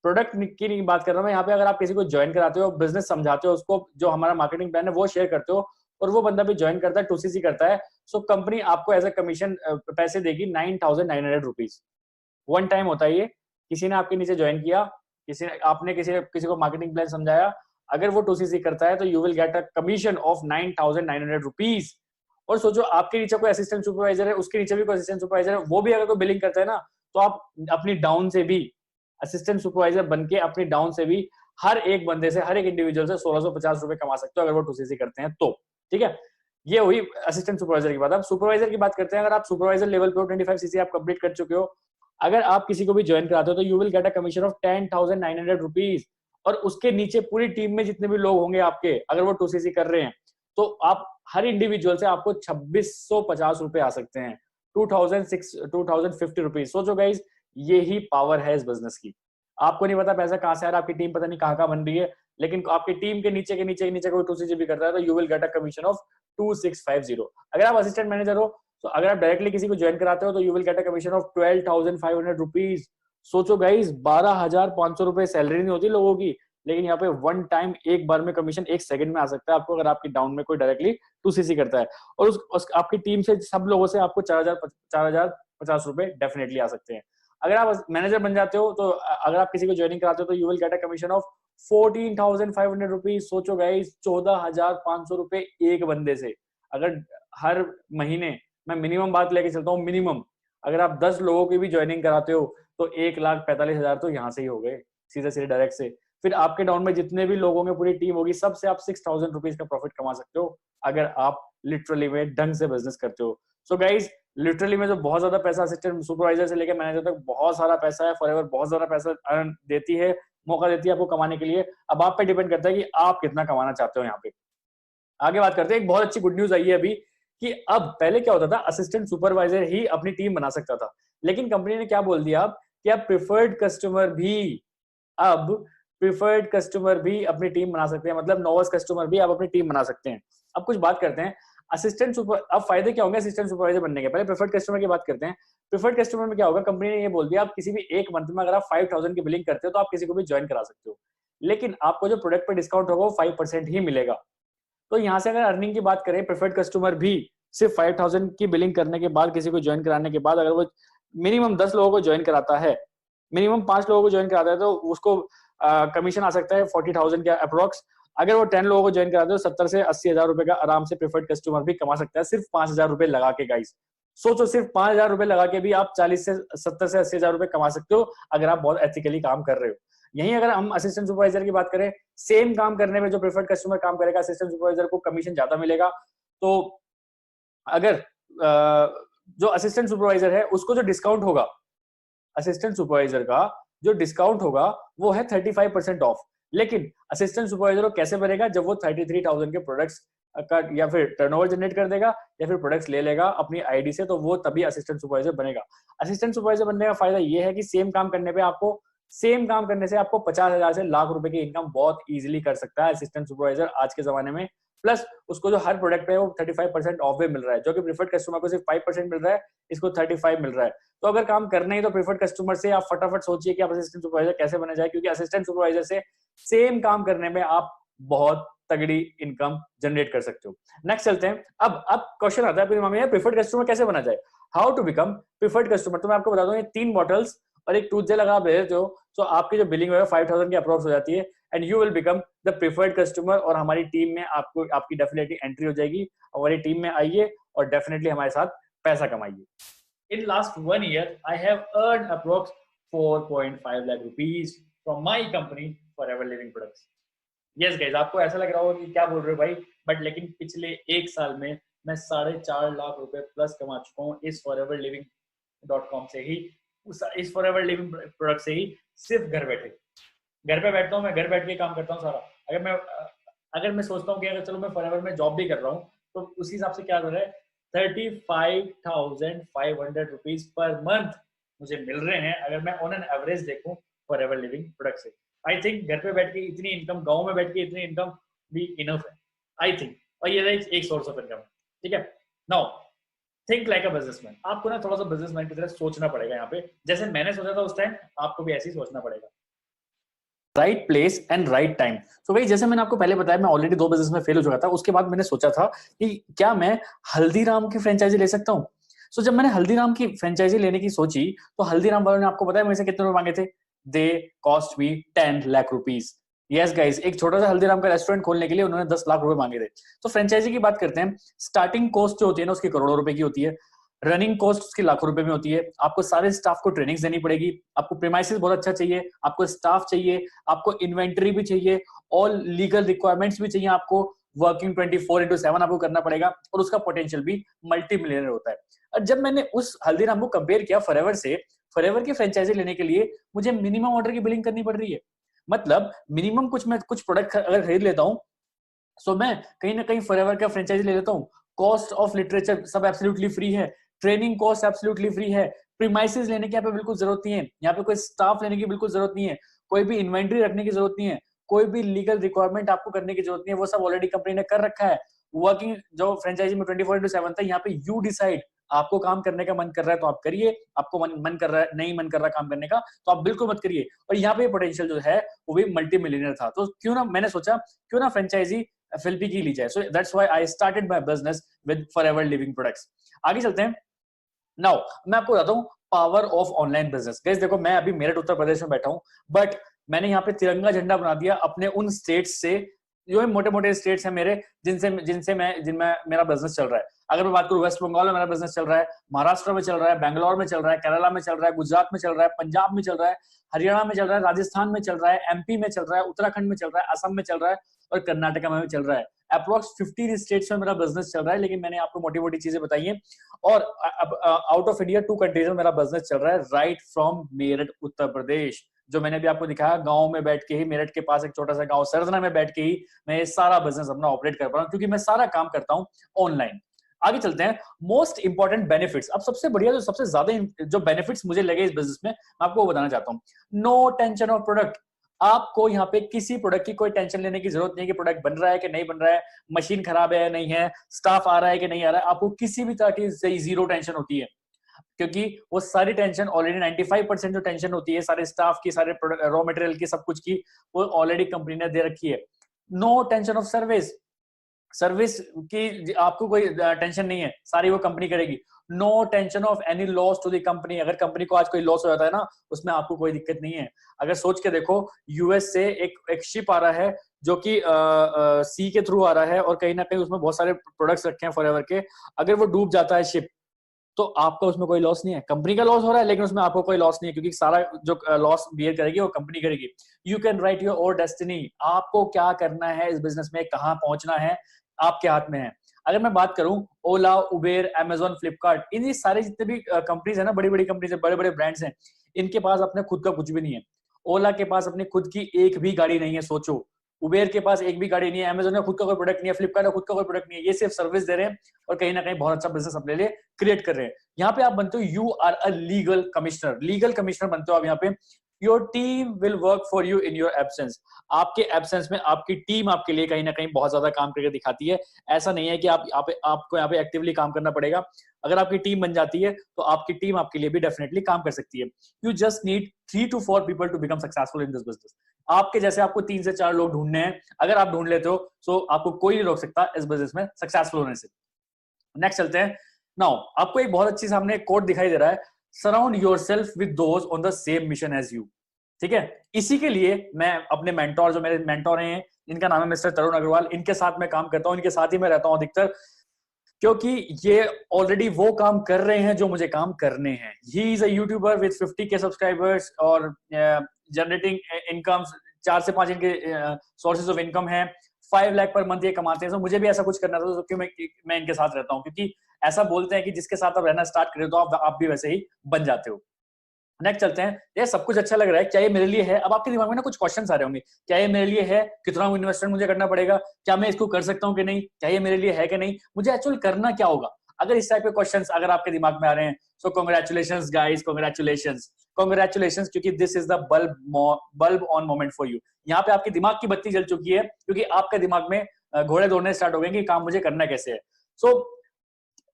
A: प्रोडक्ट की नहीं बात कर रहा हूं मैं यहाँ पे, अगर आप किसी को ज्वाइन कराते हो, बिजनेस समझाते हो उसको, जो हमारा मार्केटिंग प्लान है वो शेयर करते हो, और वो बंदा भी ज्वाइन करता है 2cc करता है, सो कंपनी आपको एज अ कमीशन पैसे देगी 9,900 रुपीज। वन टाइम होता है ये, किसी ने आपके नीचे ज्वाइन किया, आपने किसी को मार्केटिंग प्लान समझाया, अगर वो 2cc करता है तो you will get a commission of 9,900 rupees. और सोचो आपके नीचे कोई असिस्टेंट सुपरवाइजर है, उसके नीचे भी कोई असिस्टेंट सुपरवाइजर है, वो भी अगर कोई बिलिंग करता है ना, तो आप अपनी डाउन से भी असिस्टेंट सुपरवाइजर बन के अपनी डाउन से भी हर एक बंदे से, हर एक इंडिविजुअल से 1,650 रुपए कमा सकते हो अगर वो 2cc करते हैं तो, ठीक है। ये हुई असिस्टेंट सुपरवाइजर की बात। अब सुपरवाइजर की बात करते हैं। अगर आप सुपरवाइजर लेवल पे हो, 25cc आप कंप्लीट कर चुके हो, अगर आप किसी को भी ज्वाइन कराते हो तो you will get a commission of 10,900 rupees. और उसके नीचे पूरी टीम में जितने भी लोग होंगे आपके, अगर वो 2cc कर रहे हैं, तो आप हर इंडिविजुअल से आपको 2,650 रुपए आ सकते हैं, 2,50 रुपीज। सोचो गाइज, ये ही पावर है इस बिजनेस की। आपको नहीं पता पैसा कहां से आ रहा है, आपकी टीम पता नहीं कहां बन रही है, लेकिन आपकी टीम के नीचे कोई 2cc भी करता है तो you will get a commission of 2,650। अगर आप असिस्टेंट मैनेजर हो, तो अगर आप डायरेक्टली किसी को ज्वाइन कराते हो तो you will get a commission of 12,500 rupees. सोचो गाइज, 12,500 रुपए सैलरी नहीं होती लोगों की, लेकिन यहाँ पे वन टाइम एक बार में कमीशन 1 सेकंड में आ सकता है आपको, अगर आपकी डाउन में कोई डायरेक्टली 2cc करता है। और आपकी टीम से सब लोगों से आपको 4,050 रुपए डेफिनेटली आ सकते हैं। अगर आप मैनेजर बन जाते हो तो अगर आप किसी को ज्वाइनिंग कराते हो तो you will get a commission of 14,500 rupees. सोचो गाइज, 14,500 रुपए एक बंदे से। अगर हर महीने, मैं मिनिमम बात लेके चलता हूँ, मिनिमम अगर आप 10 लोगों की भी ज्वाइनिंग कराते हो तो 1,45,000 तो यहाँ से ही हो गए, सीधे सीधे डायरेक्ट से। फिर आपके डाउन में जितने भी लोग होंगे, पूरी टीम होगी, सबसे आप 6,000 रुपीज का प्रॉफिट कमा सकते हो अगर आप लिटरली में ढंग से बिजनेस करते हो। सो गाइज, लिटरली में जो बहुत ज्यादा पैसा असिस्टेंट सुपरवाइजर से लेकर मैनेजर तक बहुत सारा पैसा है, फॉरएवर बहुत ज्यादा पैसा अर्न देती है, मौका देती है आपको कमाने के लिए। अब आप पे डिपेंड करता है कि आप कितना कमाना चाहते हो। यहाँ पे आगे बात करते हैं। एक बहुत अच्छी गुड न्यूज आई है अभी कि अब पहले क्या होता था, असिस्टेंट सुपरवाइजर ही अपनी टीम बना सकता था, लेकिन कंपनी ने क्या बोल दिया अब कि अब प्रिफर्ड कस्टमर भी अपनी टीम बना सकते हैं, मतलब नोवास कस्टमर भी आप अपनी टीम बना सकते हैं। अब कुछ बात करते हैं असिस्टेंट सुपर, अब फायदे क्या होंगे असिस्टेंट सुपरवाइजर बनने के। पहले प्रिफर्ड कस्टमर की बात करते हैं। प्रिफर्ड कस्टमर में क्या होगा, कंपनी ने ये बोल दिया आप किसी भी एक मंथ में अगर आप 5000 की बिलिंग करते हो तो आप किसी को भी ज्वाइन करा सकते हो, लेकिन आपको जो प्रोडक्ट पर डिस्काउंट होगा वो 5% ही मिलेगा। तो यहाँ से अगर अर्निंग की बात करें, प्रिफर्ड कस्टमर भी सिर्फ 5000 की बिलिंग करने के बाद, किसी को ज्वाइन कराने के बाद, अगर वो मिनिमम 10 लोगों को ज्वाइन कराता है, मिनिमम 5 लोगों को ज्वाइन कराता है, तो उसको कमीशन आ सकता है 40,000 का अप्रोक्स। अगर वो 10 लोगों को ज्वाइन कराते हैं तो 70 से 80,000 रुपए का आराम से प्रिफर्ड कस्टमर भी कमा सकता है, सिर्फ 5,000 रुपए लगा के। गाइस सोचो, सिर्फ 5,000 रुपए लगा के भी आप 40 से 70 से 80,000 रुपए कमा सकते हो अगर आप बहुत एथिकली काम कर रहे हो। यहीं अगर हम असिस्टेंट सुपरवाइजर की बात करें, सेम काम करने में जो प्रिफर्ड कस्टमर काम करेगा, असिस्टेंट सुपरवाइजर को कमीशन ज्यादा मिलेगा। तो अगर जो असिस्टेंट सुपरवाइजर है उसको जो डिस्काउंट होगा, असिस्टेंट सुपरवाइजर का जो डिस्काउंट होगा वो है 35% ऑफ। लेकिन असिस्टेंट सुपरवाइजर कैसे बनेगा, जब वो 33,000 के प्रोडक्ट्स का या फिर टर्नओवर जनरेट कर देगा या फिर प्रोडक्ट्स ले लेगा अपनी आईडी से, तो वो तभी असिस्टेंट सुपरवाइजर बनेगा। असिस्टेंट सुपरवाइजर बनने का फायदा ये है कि सेम काम करने से आपको 50,000 से लाख रुपए की इनकम बहुत इजीली कर सकता है असिस्टेंट सुपरवाइजर आज के जमाने में। प्लस उसको जो हर प्रोडक्ट पे वो 35% ऑफ भी मिल रहा है, जो कि प्रिफर्ड कस्टमर को सिर्फ 5% मिल रहा है, इसको 35 मिल रहा है। तो अगर काम करना ही तो प्रिफर्ड कस्टमर से आप फटाफट सोचिए कि आप असिस्टेंट सुपरवाइजर कैसे बना जाए, क्योंकि असिस्टेंट सुपरवाइजर से सेम काम करने में आप बहुत तगड़ी इनकम जनरेट कर सकते हो। नेक्स्ट चलते हैं। अब क्वेश्चन आता है आपके दिमाग में, प्रिफर्ड कस्टमर कैसे बना जाए, how to become preferred customer. तो मैं आपको बता दूं, ये 3 बॉटल्स और एक टूथ जेल अगर आप ले लेते हो तो आपकी जो बिलिंग है 5,000 की अप्रोक्स हो जाती है, and you will become the preferred customer. और हमारी टीम में आपकी डेफिनेटली एंट्री हो जाएगी। हमारी टीम में आइए और डेफिनेटली हमारे साथ पैसा कमाइए। In last 1 year, I have earned approx 4.5 lakh rupees from my company Forever Living Products. Yes guys, आपको ऐसा लग रहा होगा कि क्या बोल रहे हो भाई, बट लेकिन पिछले 1 साल में मैं 4.5 लाख रुपए प्लस कमा चुका हूँ इस foreverliving.com से ही, इस Forever Living प्रोडक्ट से ही, सिर्फ घर पे बैठता हूँ, मैं घर बैठ के काम करता हूँ सारा। अगर मैं सोचता हूँ कि अगर चलो मैं फॉरएवर में जॉब भी कर रहा हूँ तो उस हिसाब से क्या हो रहा है, 35,500 रुपीज पर मंथ मुझे मिल रहे हैं अगर मैं ऑन एन एवरेज देखूं फॉरएवर लिविंग प्रोडक्ट से। आई थिंक घर पे बैठ के इतनी इनकम, गांव में बैठ के इतनी इनकम भी इनफ है आई थिंक, और ये एक सोर्स ऑफ इनकम। ठीक है, now think like a businessman. आपको ना थोड़ा सा बिजनेसमैन की तरह सोचना पड़ेगा यहाँ पे, जैसे मैंने सोचा था उस टाइम, आपको भी ऐसे ही सोचना पड़ेगा। Right place and right time. तो भाई जैसे मैंने आपको पहले बताया, मैं ऑलरेडी 2 बिजनेस में फेल हो चुका था। उसके बाद मैंने सोचा था कि क्या मैं हल्दीराम की फ्रेंचाइजी ले सकता हूँ। सो जब मैंने हल्दीराम की फ्रेंचाइजी लेने की सोची तो हल्दीराम वालों ने, आपको पता है मेरे से कितने रुपए मांगे थे, they cost me 10 lakh rupees. Yes guys, एक छोटा सा हल्दीराम का रेस्टोरेंट खोलने के लिए उन्होंने 10 लाख रुपए मांगे थे। तो फ्रेंचाइजी की बात करते हैं, स्टार्टिंग कॉस्ट जो होती है ना उसकी करोड़ों रुपए की होती है, रनिंग कॉस्ट उसकी लाखों रुपए में होती है। आपको सारे स्टाफ को ट्रेनिंग्स देनी पड़ेगी, आपको प्रीमाइसेस बहुत अच्छा चाहिए, आपको स्टाफ चाहिए, आपको इन्वेंटरी भी चाहिए, ऑल लीगल रिक्वायरमेंट्स भी चाहिए, आपको वर्किंग 24/7 आपको करना पड़ेगा, और उसका पोटेंशियल भी मल्टी मिलियनर होता है। और जब मैंने उस हल्दीराम को कंपेयर किया फॉरएवर से, फॉरएवर की फ्रेंचाइजी लेने के लिए मुझे मिनिमम ऑर्डर की बिलिंग करनी पड़ रही है। मतलब मिनिमम मैं कुछ प्रोडक्ट अगर खरीद लेता हूँ सो मैं कहीं ना कहीं फॉरएवर का फ्रेंचाइजी ले लेता हूँ। कॉस्ट ऑफ लिटरेचर सब एब्सोल्युटली फ्री है, ट्रेनिंग कॉस्ट एब्सोल्युटली फ्री है, प्रीमाइसेस लेने की यहाँ पे बिल्कुल जरूरत नहीं है, यहाँ पे कोई स्टाफ लेने की बिल्कुल जरूरत नहीं है, कोई भी इन्वेंट्री रखने की जरूरत नहीं है, कोई भी लीगल रिक्वायरमेंट आपको करने की जरूरत नहीं है, वो सब ऑलरेडी कंपनी ने कर रखा है। वर्किंग जो फ्रेंचाइजी में 24/7 था, यहाँ पे यू डिसाइड, आपको काम करने का मन कर रहा है तो आप करिए, आपको मन कर रहा है, नहीं मन कर रहा काम करने का तो आप बिल्कुल मत करिए। और यहाँ पे पोटेंशियल जो है वो भी मल्टी मिलियनर था। तो क्यों ना, मैंने सोचा क्यों ना फ्रेंचाइजी एफएलपी की ली जाए। So that's why I started my business with forever Living products. आगे चलते हैं। नाउ मैं आपको बताता हूँ power of online business. Guys देखो, मैं अभी मेरठ उत्तर प्रदेश में बैठा हूँ, बट मैंने यहाँ पे तिरंगा झंडा बना दिया अपने उन स्टेट्स से, जो मोटे मोटे स्टेट्स हैं मेरे, जिनमें मेरा बिजनेस चल रहा है। अगर मैं बात करूँ, वेस्ट बंगाल में मेरा बिजनेस चल रहा है, महाराष्ट्र में चल रहा है, बैंगलोर में चल रहा है, केरला में चल रहा है, गुजरात में चल रहा है, पंजाब में चल रहा है, हरियाणा में चल रहा है, राजस्थान में चल रहा है, एमपी में चल रहा है, उत्तराखंड में चल रहा है, असम में चल रहा है, और कर्नाटक में भी चल रहा है। अप्रोक्स 15 स्टेट्स में मेरा बिजनेस चल रहा है, लेकिन मैंने आपको मोटी मोटी चीजें बताई हैं। और आउट ऑफ इंडिया 2 कंट्रीज में मेरा बिजनेस चल रहा है, राइट फ्रॉम मेरठ उत्तर प्रदेश। जो मैंने भी आपको दिखाया, गांव में बैठ के ही, मेरठ के पास एक छोटा सा गांव सरदना में बैठ के ही मैं ये सारा बिजनेस अपना ऑपरेट कर पा रहा हूँ, क्योंकि मैं सारा काम करता हूँ ऑनलाइन। आगे चलते हैं, मोस्ट इंपॉर्टेंट बेनिफिट्स। अब सबसे बढ़िया, जो सबसे ज्यादा जो बेनिफिट्स मुझे लगे इस बिजनेस में, मैं आपको बताना चाहता हूँ। No tension of product. आपको यहाँ पे किसी प्रोडक्ट की कोई टेंशन लेने की जरूरत नहीं है कि प्रोडक्ट बन रहा है कि नहीं बन रहा है, मशीन खराब है या नहीं है, स्टाफ आ रहा है कि नहीं आ रहा है, आपको किसी भी तरह की जीरो टेंशन होती है, क्योंकि वो सारी टेंशन ऑलरेडी 95% जो टेंशन होती है सारे स्टाफ की, सारे रॉ मटेरियल की, सब कुछ की, वो ऑलरेडी कंपनी ने दे रखी है। No tension of service, service की आपको कोई टेंशन नहीं है, सारी वो कंपनी करेगी। No tension of any loss to the company, अगर कंपनी को आज कोई लॉस हो जाता है ना, उसमें आपको कोई दिक्कत नहीं है। अगर सोच के देखो, यूएस से एक शिप आ रहा है जो कि सी के थ्रू आ रहा है, और कहीं ना कहीं उसमें बहुत सारे प्रोडक्ट्स रखे हैं फॉरएवर के, अगर वो डूब जाता है शिप, तो आपका उसमें कोई लॉस नहीं है, कंपनी का लॉस हो रहा है लेकिन उसमें आपको कोई लॉस नहीं है, क्योंकि सारा जो लॉस बियर करेगी वो कंपनी करेगी। You can write your own destiny, आपको क्या करना है इस बिजनेस में, कहां पहुंचना है, आपके हाथ में है। अगर मैं बात करूं ओला, उबेर, अमेजोन, फ्लिपकार्ट, इन सारे जितने भी कंपनीज है ना, बड़ी बड़ी कंपनीज है, बड़े बड़े ब्रांड्स हैं, इनके पास अपने खुद का कुछ भी नहीं है। ओला के पास अपनी खुद की एक भी गाड़ी नहीं है, सोचो। उबेर के पास एक भी गाड़ी नहीं है, अमेजोन का खुद का कोई प्रोडक्ट नहीं है, फ्लिपकार्ट का खुद का कोई प्रोडक्ट नहीं है, ये सिर्फ सर्विस दे रहे हैं और कहीं ना कहीं बहुत अच्छा बिजनेस अपने लिए क्रिएट कर रहे हैं। यहाँ पे आप बनते हो, you are a legal commissioner, legal commissioner बनते हो आप यहाँ पे। Your team will work for you in your absence, आपके एब्सेंस में आपकी टीम आपके लिए कहीं ना कहीं बहुत ज्यादा काम करके दिखाती है। ऐसा नहीं है कि आपको यहाँ पे एक्टिवली काम करना पड़ेगा, अगर आपकी टीम बन जाती है तो आपकी टीम आपके लिए भी डेफिनेटली काम कर सकती है। You just need 3 to 4 people to become successful in this business. आपके जैसे आपको 3 से 4 लोग ढूंढने हैं, अगर आप ढूंढ लेते हो तो आपको कोई नहीं रोक सकता इस बिजनेस में सक्सेसफुल होने से। नेक्स्ट चलते हैं। नाउ आपको एक बहुत अच्छी सामने कोट दिखाई दे रहा है, surround yourself with those on the same mission as you. ठीक है, इसी के लिए मैं अपने मेंटोर, जो मेरे मेंटोर हैं, इनका नाम है मिस्टर तरुण अग्रवाल, इनके साथ मैं काम करता हूं, इनके साथ ही मैं रहता हूं अधिकतर, क्योंकि ये ऑलरेडी वो काम कर रहे हैं जो मुझे काम करने हैं। He is a YouTuber with 50K subscribers और जनरेटिंग इनकम, 4 से 5 इनके सोर्सेज ऑफ इनकम है, 5 लाख पर मंथ ये कमाते हैं। तो मुझे भी ऐसा कुछ करना था, तो क्यों मैं इनके साथ रहता हूँ, क्योंकि ऐसा बोलते हैं कि जिसके साथ आप रहना स्टार्ट करें तो आप भी वैसे ही बन जाते हो। नेक्स्ट चलते हैं। ये सब कुछ अच्छा लग रहा है, क्या ये मेरे लिए है? अब आपके दिमाग में ना कुछ क्वेश्चंस आ रहे होंगे, क्या ये मेरे लिए है, कितना इन्वेस्टमेंट मुझे करना पड़ेगा, क्या मैं इसको कर सकता हूँ कि नहीं, क्या ये मेरे लिए है कि नहीं, मुझे एक्चुअली करना क्या होगा? अगर इस टाइप के क्वेश्चंस अगर आपके दिमाग में आ रहे हैं, सो कांग्रेचुलेशंस गाइस, कांग्रेचुलेशंस, क्योंकि this is the bulb on moment for you. यहाँ पे आपके दिमाग की बत्ती जल चुकी है, क्योंकि आपके दिमाग में घोड़े दौड़ने स्टार्ट हो गए कि काम मुझे करना कैसे है। सो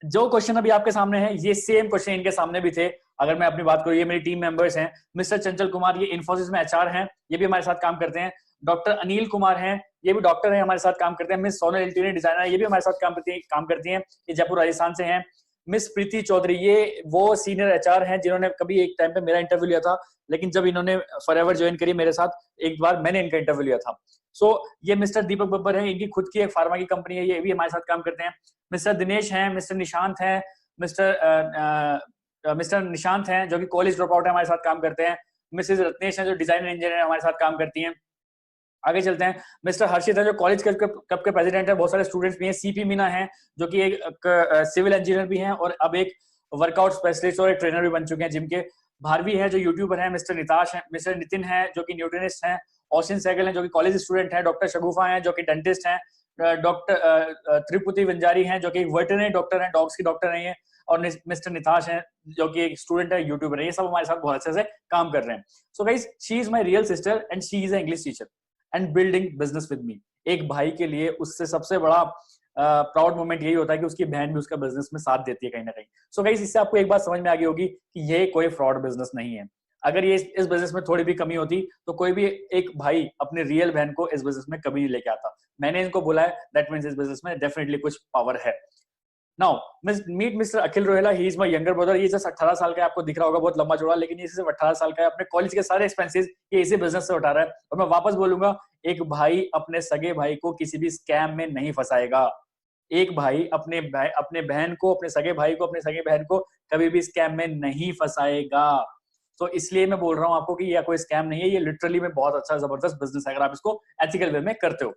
A: जो क्वेश्चन अभी आपके सामने है, ये सेम क्वेश्चन इनके सामने भी थे। अगर मैं अपनी बात करूं, ये मेरी टीम मेंबर्स हैं। मिस्टर चंचल कुमार, ये इन्फोसिस में एचआर हैं, ये भी हमारे साथ काम करते हैं। डॉक्टर अनिल कुमार हैं, ये भी डॉक्टर हैं, हमारे साथ काम करते हैं। मिस सोनल इंटीरियर डिजाइनर, ये भी हमारे साथ काम करती हैं, ये जयपुर राजस्थान से हैं। मिस प्रीति चौधरी, ये वो सीनियर एचआर हैं जिन्होंने कभी एक टाइम पे मेरा इंटरव्यू लिया था, लेकिन जब इन्होंने फॉरएवर ज्वाइन करी मेरे साथ, एक बार मैंने इनका इंटरव्यू लिया था। सो ये मिस्टर दीपक बब्बर है, इनकी खुद की एक फार्मा की कंपनी है, ये भी हमारे साथ काम करते हैं। मिस्टर दिनेश हैं, मिस्टर निशांत हैं, मिस्टर निशांत हैं जो कि कॉलेज ड्रॉप आउट है, हमारे साथ काम करते हैं। मिसेज रत्नेश हैं जो डिजाइनर इंजीनियर हमारे साथ काम करती हैं। आगे चलते हैं। मिस्टर हर्षित है जो कॉलेज कब के प्रेसिडेंट है, बहुत सारे स्टूडेंट्स भी हैं। सीपी मीना है जो कि एक सिविल इंजीनियर भी हैं और अब एक वर्कआउट स्पेशलिस्ट और एक ट्रेनर भी बन चुके हैं जिम के। भारवी है जो यूट्यूबर है। मिस्टर निताश है, मिस्टर नितिन है जो कि न्यूट्रिनिस्ट हैं। ओशिन सहगल है जो कि कॉलेज स्टूडेंट है। डॉक्टर शगुफा है जो कि डेंटिस्ट हैं। डॉक्टर त्रिपुति वंजारी हैं जो कि वेटरनरी डॉक्टर हैं, डॉग्स की डॉक्टर हैं ये। और मिस्टर निताश हैं जो कि एक स्टूडेंट है, यूट्यूबर है। ये सब हमारे साथ बहुत अच्छे से काम कर रहे हैं। So guys, she is my real sister and she is a English teacher and building business with me. एक भाई के लिए उससे सबसे बड़ा प्राउड मोमेंट यही होता है कि उसकी बहन भी उसका बिजनेस में साथ देती है कहीं ना कहीं। सो गाइस, इससे आपको एक बात समझ में आ गई होगी कि ये कोई फ्रॉड बिजनेस नहीं है। अगर ये इस बिजनेस में थोड़ी भी कमी होती तो कोई भी एक भाई अपने रियल बहन को इस बिजनेस में कभी नहीं लेके आता। मैंने इनको बोला है, दैट मींस इस बिजनेस में डेफिनेटली कुछ पावर है। Now meet mister Akhil Rohela, he is my younger brother. ये जस्ट 18 साल का है, आपको दिख रहा होगा बहुत लंबा चौड़ा, लेकिन ये सिर्फ 18 साल का है। अपने कॉलेज के सारे एक्सपेंसेस ये इसी बिजनेस से उठा रहा है। और मैं वापस बोलूंगा, एक भाई अपने सगे भाई को किसी भी स्कैम में नहीं फंसाएगा। एक भाई अपने बहन को, अपने सगे भाई को, अपने सगे बहन को कभी भी स्कैम में नहीं फंसाएगा। तो इसलिए मैं बोल रहा हूं आपको कि ये कोई स्कैम नहीं है, ये लिटरली में बहुत अच्छा जबरदस्त बिजनेस है अगर आप इसको एथिकल वे में करते हो।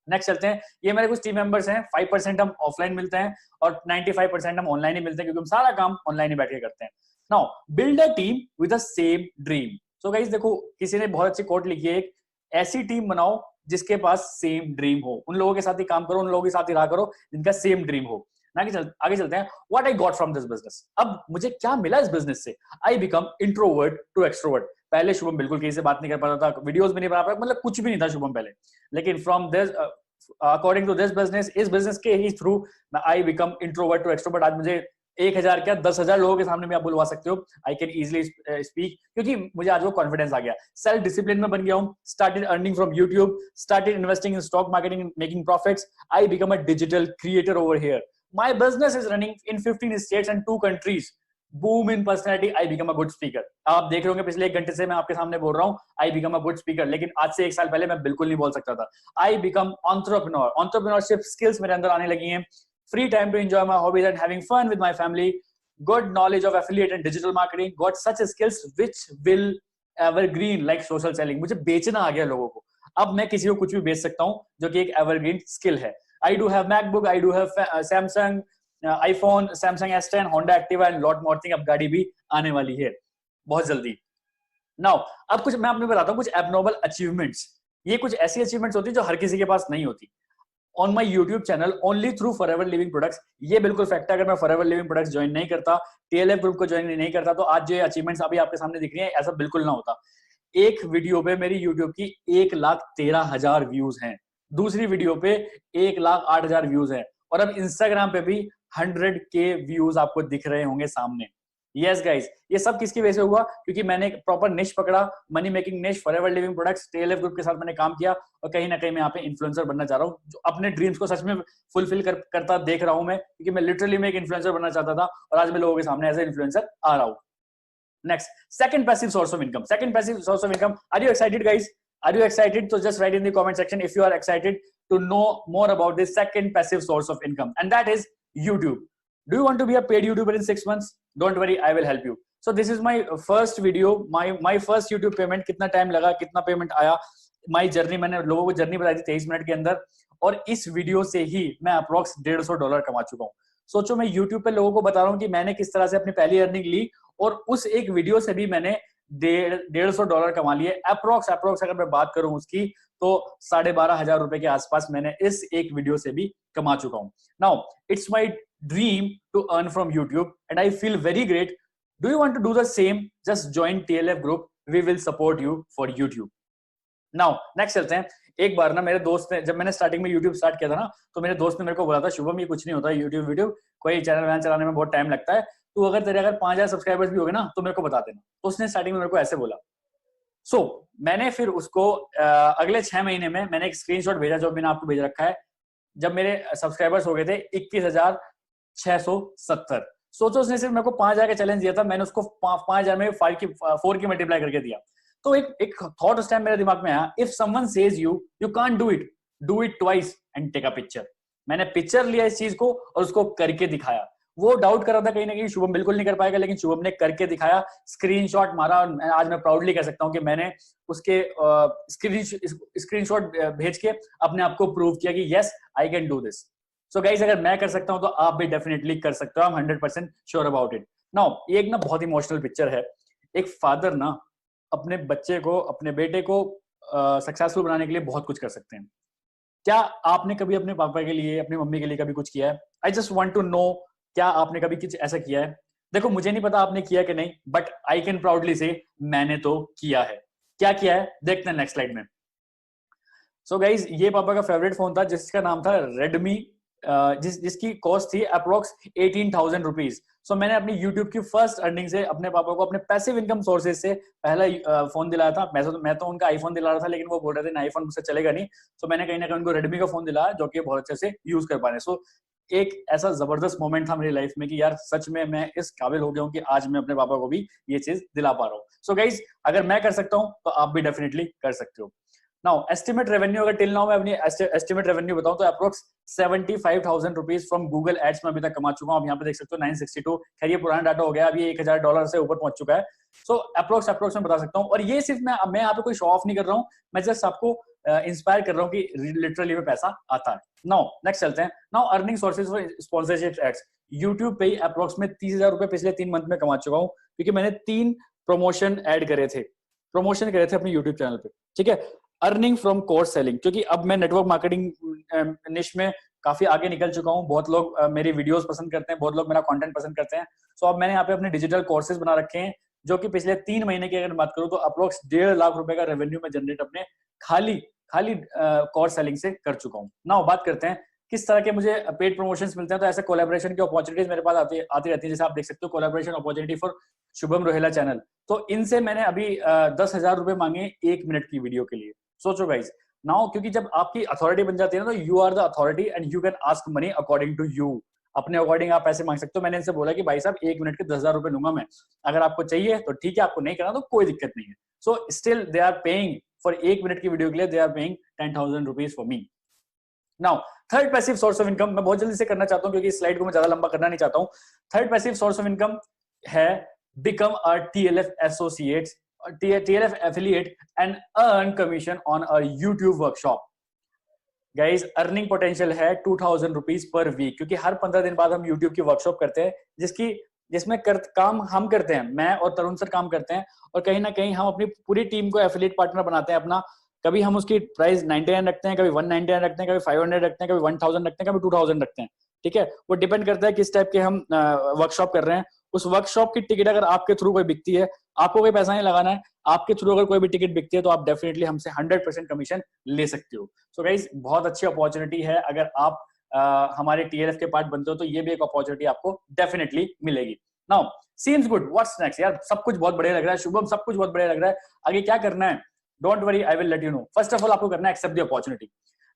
A: नेक्स्ट चलते हैं। ये मेरे कुछ टीम मेंबर्स हैं। 5% हम ऑफलाइन मिलते हैं और 95% हम ऑनलाइन ही मिलते हैं, क्योंकि हम सारा काम ऑनलाइन ही बैठ के करते हैं। Now build a team with the same dream. So guys देखो, किसी ने बहुत अच्छी कोट लिखी है, एक ऐसी टीम बनाओ जिसके पास सेम ड्रीम हो। उन लोगों के साथ ही काम करो, उन लोगों के साथ ही रहा करो जिनका सेम ड्रीम हो ना। कि आगे चलते हैं। What I got from this business, अब मुझे क्या मिला इस बिजनेस से? I become introvert to extrovert. पहले शुभम बिल्कुल किसी से बात नहीं कर पाता था, वीडियोस भी नहीं बना पाता, मतलब कुछ भी नहीं था शुभम पहले। लेकिन from this according to this business, इस बिजनेस के ही through I become introvert to extrovert. आज मुझे 1000 क्या 10,000 लोगों के सामने भी आप बुलवा सकते हो, आई कैन इजिली स्पीक, क्योंकि मुझे आज वो कॉन्फिडेंस आ गया, सेल्फ डिसिप्लिन में बन गया हूँ, started earning from YouTube, started investing in stock marketing, making profits, I become a digital creator over here, my business is running in 15 states and 2 countries, boom in personality, I become a good speaker. आप देख रहे होंगे पिछले 1 घंटे से मैं आपके सामने बोल रहा हूँ I become a good speaker, लेकिन आज से 1 साल पहले मैं बिल्कुल नहीं बोल सकता था। I become entrepreneur, entrepreneurship skills मेरे अंदर आने लगी हैं, free time to enjoy my hobbies and having fun with my family, good knowledge of affiliate and digital marketing, got such skills which will evergreen like social selling। मुझे बेचना आ गया लोगों को, अब मैं किसी को कुछ भी बेच सकता हूँ, जो कि एक एवरग्रीन स्किल है। I do have MacBook, I do have Samsung, iPhone, Samsung S10, Honda Activa and lot more thing। अब गाड़ी भी आने वाली है बहुत जल्दी। Now, अब कुछ मैं आपको बताता हूँ कुछ एबनॉर्मल अचीवमेंट्स। ये कुछ ऐसी अचीवमेंट्स होती है जो हर किसी के पास नहीं होती। On my YouTube channel only through forever Living products, ये बिल्कुल फैक्ट है, अगर मैं फॉरएवर लिविंग प्रोडक्ट्स ज्वाइन नहीं करता, टीएलएफ ग्रुप को ज्वाइन नहीं करता, तो आज जो अचीवमेंट्स अभी आपके सामने दिख रही है ऐसा बिल्कुल ना होता। एक वीडियो पे मेरी यूट्यूब की 1,13,000 व्यूज हैं, दूसरी वीडियो पे 1,08,000 व्यूज हैं, और अब इंस्टाग्राम पे भी 100K व्यूज आपको दिख रहे होंगे सामने। यस गाइस, ये सब किसकी वजह से हुआ? क्योंकि मैंने एक प्रॉपर निश पकड़ा, मनी मेकिंग निश, forever Living products, TLF group के साथ मैंने काम किया, और कहीं ना कहीं मैं यहाँ पे इन्फ्लुएंसर बनना चाह रहा हूँ, जो अपने ड्रीम्स को सच में फुलफिल करता देख रहा हूँ मैं, क्योंकि मैं लिटरली में एक इन्फ्लुएंसर बनना चाहता था, और आज मैं लोगों के सामने एज ए इन्फ्लुएंसर आ रहा हूँ। Next, second passive source of income. Second passive source of income, are you excited guys? Are you excited? So just write in the comment section if you are excited to know more about this second passive source of income, and that is YouTube. Do you want to be a paid YouTuber in 6 months? Don't worry, I will help you. So this is my first video, my first YouTube payment। कितना time लगा, कितना payment आया, my journey, मैंने लोगों को journey बताई थी 23 minute के अंदर, और इस वीडियो से ही मैं अप्रोक्स $150 कमा चुका हूँ। सोचो, मैं YouTube पे लोगों को बता रहा हूँ कि मैंने किस तरह से अपनी पहली अर्निंग ली, और उस एक वीडियो से भी मैंने $150 कमा लिए। अप्रोक्स अगर मैं बात करूं उसकी, तो 12,500 रुपए के आसपास मैंने इस एक वीडियो से भी कमा चुका हूं। Now it's my dream to earn from YouTube and I feel very great. Do you want to do the same? Just join TLF group, we will support you for YouTube. Now next चलते हैं। एक बार ना मेरे दोस्त ने, जब मैंने starting में यूट्यूब स्टार्ट किया था ना, तो मेरे दोस्त ने मेरे को बोला था, शुभम ये कुछ नहीं होता यूट्यूब वीडियो, कोई चैनल वैनल चलाने में बहुत टाइम लगता है, तो अगर तेरे अगर 5,000 सब्सक्राइबर्स भी हो गए ना तो मेरे को बता देना। तो उसने स्टार्टिंग में मेरे को ऐसे बोला। सो मैंने फिर उसको अगले 6 महीने में मैंने एक स्क्रीनशॉट भेजा, जो मैंने आपको भेज रखा है, जब मेरे सब्सक्राइबर्स हो गए थे 21,670। सोचो, उसने सिर्फ मेरे को 5,000 का चैलेंज दिया था, मैंने उसको 5,000 में 4 की मल्टीप्लाई करके दिया। तो एक थॉट उस टाइम मेरे दिमाग में आया, if someone says you can't do it twice and take a picture. मैंने पिक्चर लिया इस चीज को और उसको करके दिखाया। वो डाउट कर रहा था कहीं ना कहीं शुभम बिल्कुल नहीं कर पाएगा, लेकिन शुभम ने करके दिखाया, स्क्रीनशॉट मारा, और आज मैं प्राउडली कह सकता हूं कि मैंने उसके स्क्रीनशॉट भेज के अपने आप को प्रूव किया कि yes I can do this. So guys, अगर मैं कर सकता हूं तो आप भी डेफिनेटली कर सकते हो। I am 100% sure about it. Now ये एक ना बहुत इमोशनल पिक्चर है। एक फादर ना अपने बच्चे को, अपने बेटे को सक्सेसफुल बनाने के लिए बहुत कुछ कर सकते हैं। क्या आपने कभी अपने पापा के लिए, अपनी मम्मी के लिए कभी कुछ किया है? I just want to know, क्या आपने कभी कुछ ऐसा किया है? देखो, मुझे नहीं पता आपने किया कि नहीं, बट आई कैन प्राउडली से मैंने तो किया है। क्या किया है देखते हैं नेक्स्ट स्लाइड में। सो गाइज, ये पापा का फेवरेट फोन था जिसका नाम था रेडमी, जिसकी कॉस्ट थी अप्रोक्स 18,000 रुपीज। सो मैंने अपनी यूट्यूब की फर्स्ट अर्निंग से अपने पापा को अपने पैसिव इनकम सोर्सेज से पहला फोन दिलाया था। मैं तो उनका आईफोन दिला रहा था, लेकिन वो बोल रहे थे ना आईफोन मुझसे चलेगा नहीं। तो मैंने कहीं ना कहीं उनको रेडमी का फोन दिलाया, जो कि बहुत अच्छे से यूज कर पा रहे हैं। सो एक ऐसा जबरदस्त मोमेंट था मेरी लाइफ में कि यार सच में मैं इस काबिल हो गया हूँ कि आज मैं अपने पापा को भी ये चीज दिला पा रहा हूँ। सो गाइज, अगर मैं कर सकता हूँ तो आप भी डेफिनेटली कर सकते हो। नाउ एस्टिमेट रेवेन्यू, अगर टिल नाउ मैं अपनी एस्टिमेट रेवेन्यू बताऊं तो approx 75,000 rupees from Google ads में अभी तक कमा चुका हूं। आप यहाँ पे देख सकते हो 962। खैर ये पुराना डाटा हो गया, अभी $1,000 से ऊपर पहुंच चुका है। सो अप्रोक्स मैं बता सकता हूँ। और ये सिर्फ मैं यहाँ पे कोई शो ऑफ नहीं कर रहा हूँ, मैं जस्ट आपको इंस्पायर कर रहा हूँ कि लिटरली में पैसा आता है। नाउ नेक्स्ट चलते हैं। Now earning sources for sponsorship ads. YouTube पे ही अप्रोक्स में 30,000 रुपए पिछले 3 मंथ में कमा चुका हूँ, क्योंकि मैंने 3 प्रमोशन ऐड करे थे अपने यूट्यूब चैनल पे। ठीक है, अर्निंग फ्रॉम कोर्स सेलिंग, क्योंकि अब मैं नेटवर्क मार्केटिंग निश में काफी आगे निकल चुका हूँ। बहुत लोग मेरी वीडियोस पसंद करते हैं, बहुत लोग मेरा कंटेंट पसंद करते हैं। सो अब मैंने यहाँ पे अपने डिजिटल कोर्सेज बना रखे हैं, जो कि पिछले 3 महीने की अगर बात करूं तो अप्रोक्स 1.5 लाख रुपए का रेवेन्यू में जनरेट अपने खाली खाली कोर्स सेलिंग से कर चुका हूं। नाउ बात करते हैं किस तरह के मुझे पेड प्रमोशंस मिलते हैं। तो ऐसे कोलैबोरेशन की अपॉर्चुनिटीज मेरे पास आती रहती है। जैसे आप देख सकते हो collaboration opportunity for Shubham Rohela channel, तो इनसे मैंने अभी 10,000 रुपए मांगे 1 मिनट की वीडियो के लिए। सोचो गाइज नाउ, क्योंकि जब आपकी अथॉरिटी बन जाती है ना, तो you are the authority and you can ask money according to you. अपने अकॉर्डिंग आप पैसे मांग सकते हो। मैंने इनसे बोला कि भाई साहब 1 मिनट के 10,000 रुपए लूंगा मैं, अगर आपको चाहिए तो ठीक है, आपको नहीं करना तो कोई दिक्कत नहीं है। So still they are paying for 1 minute की वीडियो के लिए, they are paying 10,000 rupees for me. Now third passive source of income, मैं बहुत जल्दी से करना चाहता हूं क्योंकि इस स्लाइड को मैं ज्यादा लंबा करना नहीं चाहता हूं। Third passive source of income है become a TLF associate, TLF affiliate and earn commission on a YouTube workshop. Guys earning potential है 2,000 रुपीज पर वीक, क्योंकि हर 15 दिन बाद हम यूट्यूब की वर्कशॉप करते हैं जिसमें काम हम करते हैं, मैं और तरुण सर काम करते हैं, और कहीं ना कहीं हम अपनी पूरी टीम को एफिलिएट पार्टनर बनाते हैं अपना। कभी हम उसकी प्राइस 99 रखते हैं, कभी 199 रखते हैं, कभी 500 रखते हैं, कभी 1000 रखते हैं, कभी 2000 रखते हैं। ठीक है, वो डिपेंड करता है किस टाइप के हम वर्कशॉप कर रहे हैं। उस वर्कशॉप की टिकट अगर आपके थ्रू कोई बिकती है, आपको कोई पैसा नहीं लगाना है, आपके थ्रू अगर कोई भी टिकट बिकती है तो आप डेफिनेटली हमसे 100% कमीशन ले सकते हो। सो गाइस बहुत अच्छी अपॉर्चुनिटी है, अगर आप हमारे टीएलएफ के पार्ट बनते हो तो ये भी एक अपॉर्चुनिटी आपको डेफिनेटली मिलेगी। Now seems good, what's next? यार सब कुछ बहुत बढ़िया लग रहा है शुभम, सब कुछ बहुत बढ़िया लग रहा है, आगे क्या करना है? Don't worry, I will let you know. First of all आपको करना है accept the opportunity,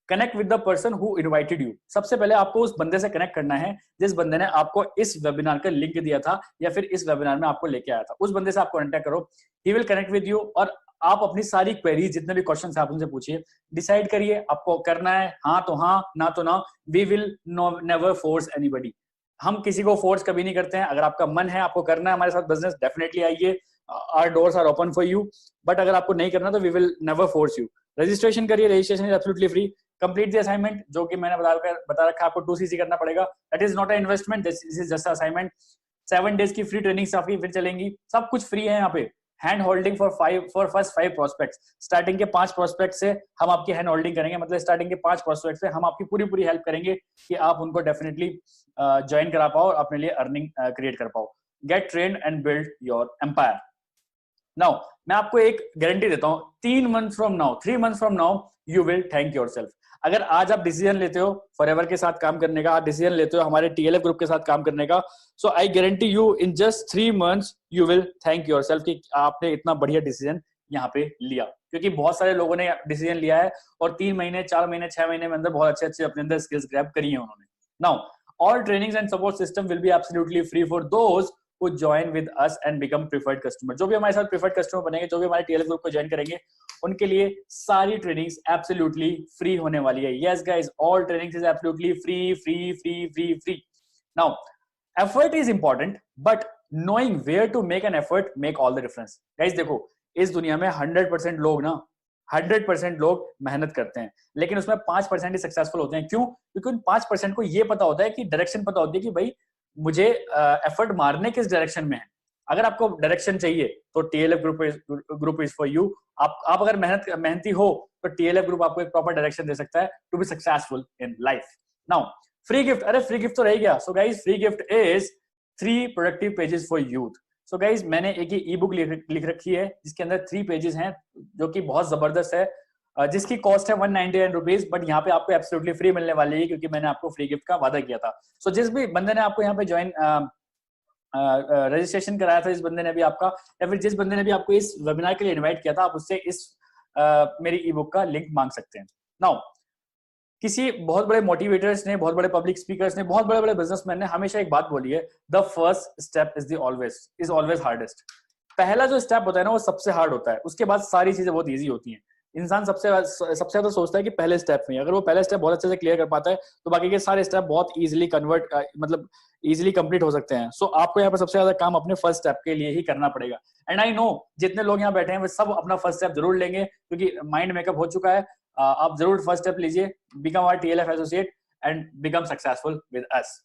A: connect with the person who invited you. सबसे पहले आपको उस बंदे से कनेक्ट करना है जिस बंदे ने आपको इस वेबिनार का लिंक दिया था या फिर इस वेबिनार में आपको लेके आया था। उस बंदे से आप कॉन्टेक्ट करो, he will connect with you, और आप अपनी सारी क्वेरीज जितने भी क्वेश्चन आप उनसे पूछिए, डिसाइड करिए आपको करना है हाँ तो हाँ, ना तो ना। We will never force anybody, हम किसी को फोर्स कभी नहीं करते हैं। अगर आपका मन है आपको करना है हमारे साथ बिजनेस, डेफिनेटली आइए, our doors are open for you. But अगर आपको नहीं करना तो we will never force you. Registration करिए, registration is absolutely free. Complete the assignment, जो कि मैंने बता रखा है आपको 2cc करना पड़ेगा। That is not a investment, this is just assignment. 7 days की फ्री ट्रेनिंग आपकी फिर चलेंगी, सब कुछ फ्री है यहाँ पे। Hand holding for first 5 prospects, starting के 5 प्रोस्पेक्ट से हम आपकी हैंड होल्डिंग करेंगे, मतलब स्टार्टिंग के 5 प्रोस्पेक्ट से हम आपकी पूरी हेल्प करेंगे कि आप उनको डेफिनेटली ज्वाइन करा पाओ और अपने लिए अर्निंग क्रिएट कर पाओ। Get train and build your empire. Now मैं आपको एक गारंटी देता हूं, 3 months from now, 3 months from now you will thank yourself. अगर आज आप डिसीजन लेते हो फॉरएवर के साथ काम करने का, आप डिसीजन लेते हो हमारे टीएलएफ ग्रुप के साथ काम करने का, so I guarantee you in just 3 months you will thank yourself कि आपने इतना बढ़िया डिसीजन यहाँ पे लिया। क्योंकि बहुत सारे लोगों ने डिसीजन लिया है और 3 महीने 4 महीने 6 महीने में अंदर बहुत अच्छे अपने अंदर स्किल्स ग्रैब करी है उन्होंने। Now all trainings and support system will be absolutely free for those who join with us and become preferred customer। जो भी हमारे साथ preferred customer बनेंगे, जो भी हमारे TLF ग्रुप को ज्वाइन करेंगे, उनके लिए सारी ट्रेनिंग्स absolutely free होने वाली है। Yes guys, all trainings is absolutely free। Now effort is important, but knowing where to make an effort make all the difference। Guys देखो, इस दुनिया में 100% लोग ना 100% लोग मेहनत करते हैं, लेकिन उसमें 5% ही सक्सेसफुल होते हैं। क्यों? क्योंकि उन 5% को ये पता होता है कि डायरेक्शन पता होती है कि भाई मुझे एफर्ट मारने किस डायरेक्शन में है। अगर आपको डायरेक्शन चाहिए तो TLF group is for you. आप अगर मेहनती हो तो टीएलएफ ग्रुप आपको एक प्रॉपर डायरेक्शन दे सकता है to be successful in life. Now free gift, अरे फ्री गिफ्ट तो रह गया। So guys free gift is 3 productive pages for youth. So guys मैंने एक ही ई बुक लिख रखी है जिसके अंदर 3 पेजेस हैं, जो कि बहुत जबरदस्त है, जिसकी कॉस्ट है 199 रुपीज, बट यहाँ पे आपको एब्सोल्युटली फ्री मिलने वाली है क्योंकि मैंने आपको फ्री गिफ्ट का वादा किया था। सो जिस भी बंदे ने आपको यहाँ पे ज्वाइन रजिस्ट्रेशन कराया था, जिस बंदे ने भी आपका या फिर जिस बंदे ने भी आपको इस वेबिनार के लिए इन्वाइट किया था, आप उससे इस मेरी ई बुक का लिंक मांग सकते हैं। नाउ किसी बहुत बड़े मोटिवेटर्स ने, बहुत बड़े पब्लिक स्पीकर्स ने, बहुत बड़े बिजनेसमैन ने हमेशा एक बात बोली है, the first step is always hardest. पहला जो स्टेप होता है ना वो सबसे हार्ड होता है, उसके बाद सारी चीजें बहुत इजी होती हैं। इंसान सबसे ज्यादा सोचता है कि पहले स्टेप में, अगर वो पहले स्टेप बहुत अच्छे से क्लियर कर पाता है तो बाकी के सारे स्टेप बहुत इजीली मतलब इजीली कंप्लीट हो सकते हैं। सो आपको यहाँ पे सबसे ज्यादा काम अपने फर्स्ट स्टेप के लिए ही करना पड़ेगा। एंड आई नो जितने लोग यहाँ बैठे हैं वे सब अपना फर्स्ट स्टेप जरूर लेंगे क्योंकि माइंड मेकअप हो चुका है। आप जरूर फर्स्ट स्टेप लीजिए, become our TLF associate and become successful with us.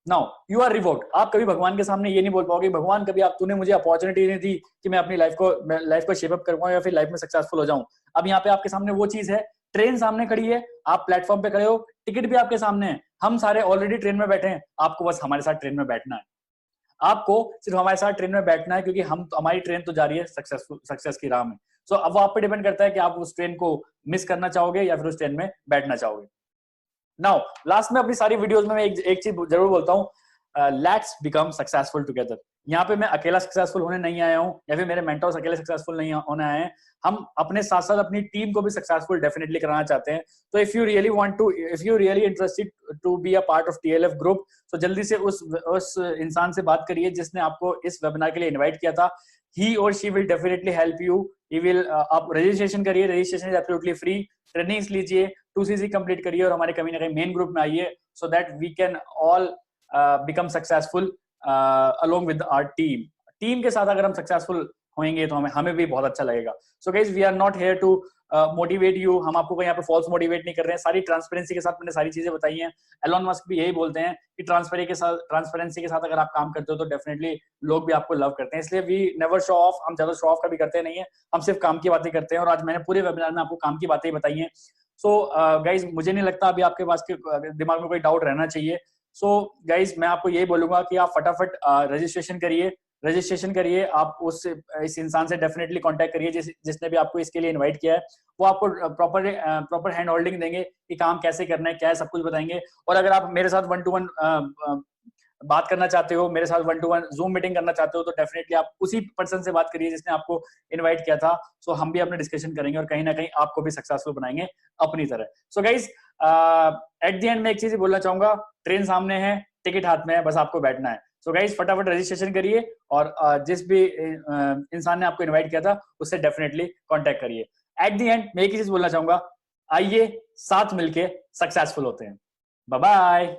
A: Now you are reward. आप कभी भगवान के सामने ये नहीं बोल पाओगे भगवान कभी तूने मुझे अपॉर्चुनिटी नहीं दी कि मैं अपनी लाइफ को शेप अप कर पाऊं या फिर लाइफ में सक्सेसफुल हो जाऊं। अब यहाँ पे आपके सामने वो चीज है, ट्रेन सामने खड़ी है, आप प्लेटफॉर्म पे खड़े हो, टिकट भी आपके सामने है, हम सारे ऑलरेडी ट्रेन में बैठे हैं, आपको बस हमारे साथ ट्रेन में बैठना है। आपको सिर्फ हमारे साथ ट्रेन में बैठना है, क्योंकि हमारी ट्रेन तो जा रही है सक्सेस की राह में। सो अब वो आप पे डिपेंड करता है कि आप उस ट्रेन को मिस करना चाहोगे या फिर उस ट्रेन में बैठना चाहोगे। नाउ लास्ट में अपनी सारी वीडियोस में मैं एक चीज जरूर बोलता हूँ, लेट्स बिकम सक्सेसफुल टुगेदर। यहाँ पे मैं अकेला सक्सेसफुल होने नहीं आया हूँ या फिर मेरे मेंटर्स अकेले सक्सेसफुल नहीं होने आए हैं, हम अपने साथ साथ अपनी टीम को भी सक्सेसफुल डेफिनेटली कराना चाहते हैं। तो if you really interested to be a part of TLF group, तो जल्दी से उस इंसान से बात करिए जिसने आपको इस वेबिनार के लिए इन्वाइट किया था। ही और she will definitely help you. He will, आप रजिस्ट्रेशन करिए, registration is absolutely free. Trainings लीजिए, 2CC कंप्लीट करिए और हमारे कहीं ना कहीं मेन ग्रुप में आइए, so that we can all become successful along with our team के साथ अगर हम सक्सेसफुल होंगे तो हमें भी बहुत अच्छा लगेगा। So guys, we are not here to motivate you, हम आपको यहाँ पे फॉल्स मोटिवेट नहीं कर रहे हैं। सारी ट्रांसपेरेंसी के साथ मैंने सारी चीजें बताई हैं। एलोन मस्क भी यही बोलते हैं कि ट्रांसपेरेंसी के साथ अगर आप काम करते हो तो डेफिनेटली लोग भी आपको लव करते हैं। इसलिए वी नेवर शो ऑफ, हम ज्यादा शो ऑफ कभी करते नहीं है, हम सिर्फ काम की बातें करते हैं। और आज मैंने पूरे वेबिनार में आपको काम की बातें ही बताई हैं। सो गाइज, मुझे नहीं लगता अभी आपके पास के दिमाग में कोई डाउट रहना चाहिए। सो गाइज, मैं आपको यही बोलूंगा कि आप फटाफट रजिस्ट्रेशन करिए। आप इस इंसान से डेफिनेटली कांटेक्ट करिए जिसने भी आपको इसके लिए इनवाइट किया है। वो आपको प्रॉपर हैंड होल्डिंग देंगे कि काम कैसे करना है, क्या है, सब कुछ बताएंगे। और अगर आप मेरे साथ 1-to-1 बात करना चाहते हो, मेरे साथ 1-to-1 जूम मीटिंग करना चाहते हो, तो डेफिनेटली आप उसी पर्सन से बात करिए जिसने आपको इनवाइट किया था। सो हम भी अपने डिस्कशन करेंगे और कहीं ना कहीं आपको भी सक्सेसफुल बनाएंगे अपनी तरह। So guys, at the end में एक चीज बोलना चाहूंगा, ट्रेन सामने है, टिकट हाथ में है, बस आपको बैठना है। सो गाइज, फटाफट रजिस्ट्रेशन करिए और जिस भी इंसान ने आपको इनवाइट किया था उससे डेफिनेटली कांटेक्ट करिए। एट द एंड मैं एक ही चीज बोलना चाहूंगा, आइए साथ मिलके सक्सेसफुल होते हैं। Bye bye.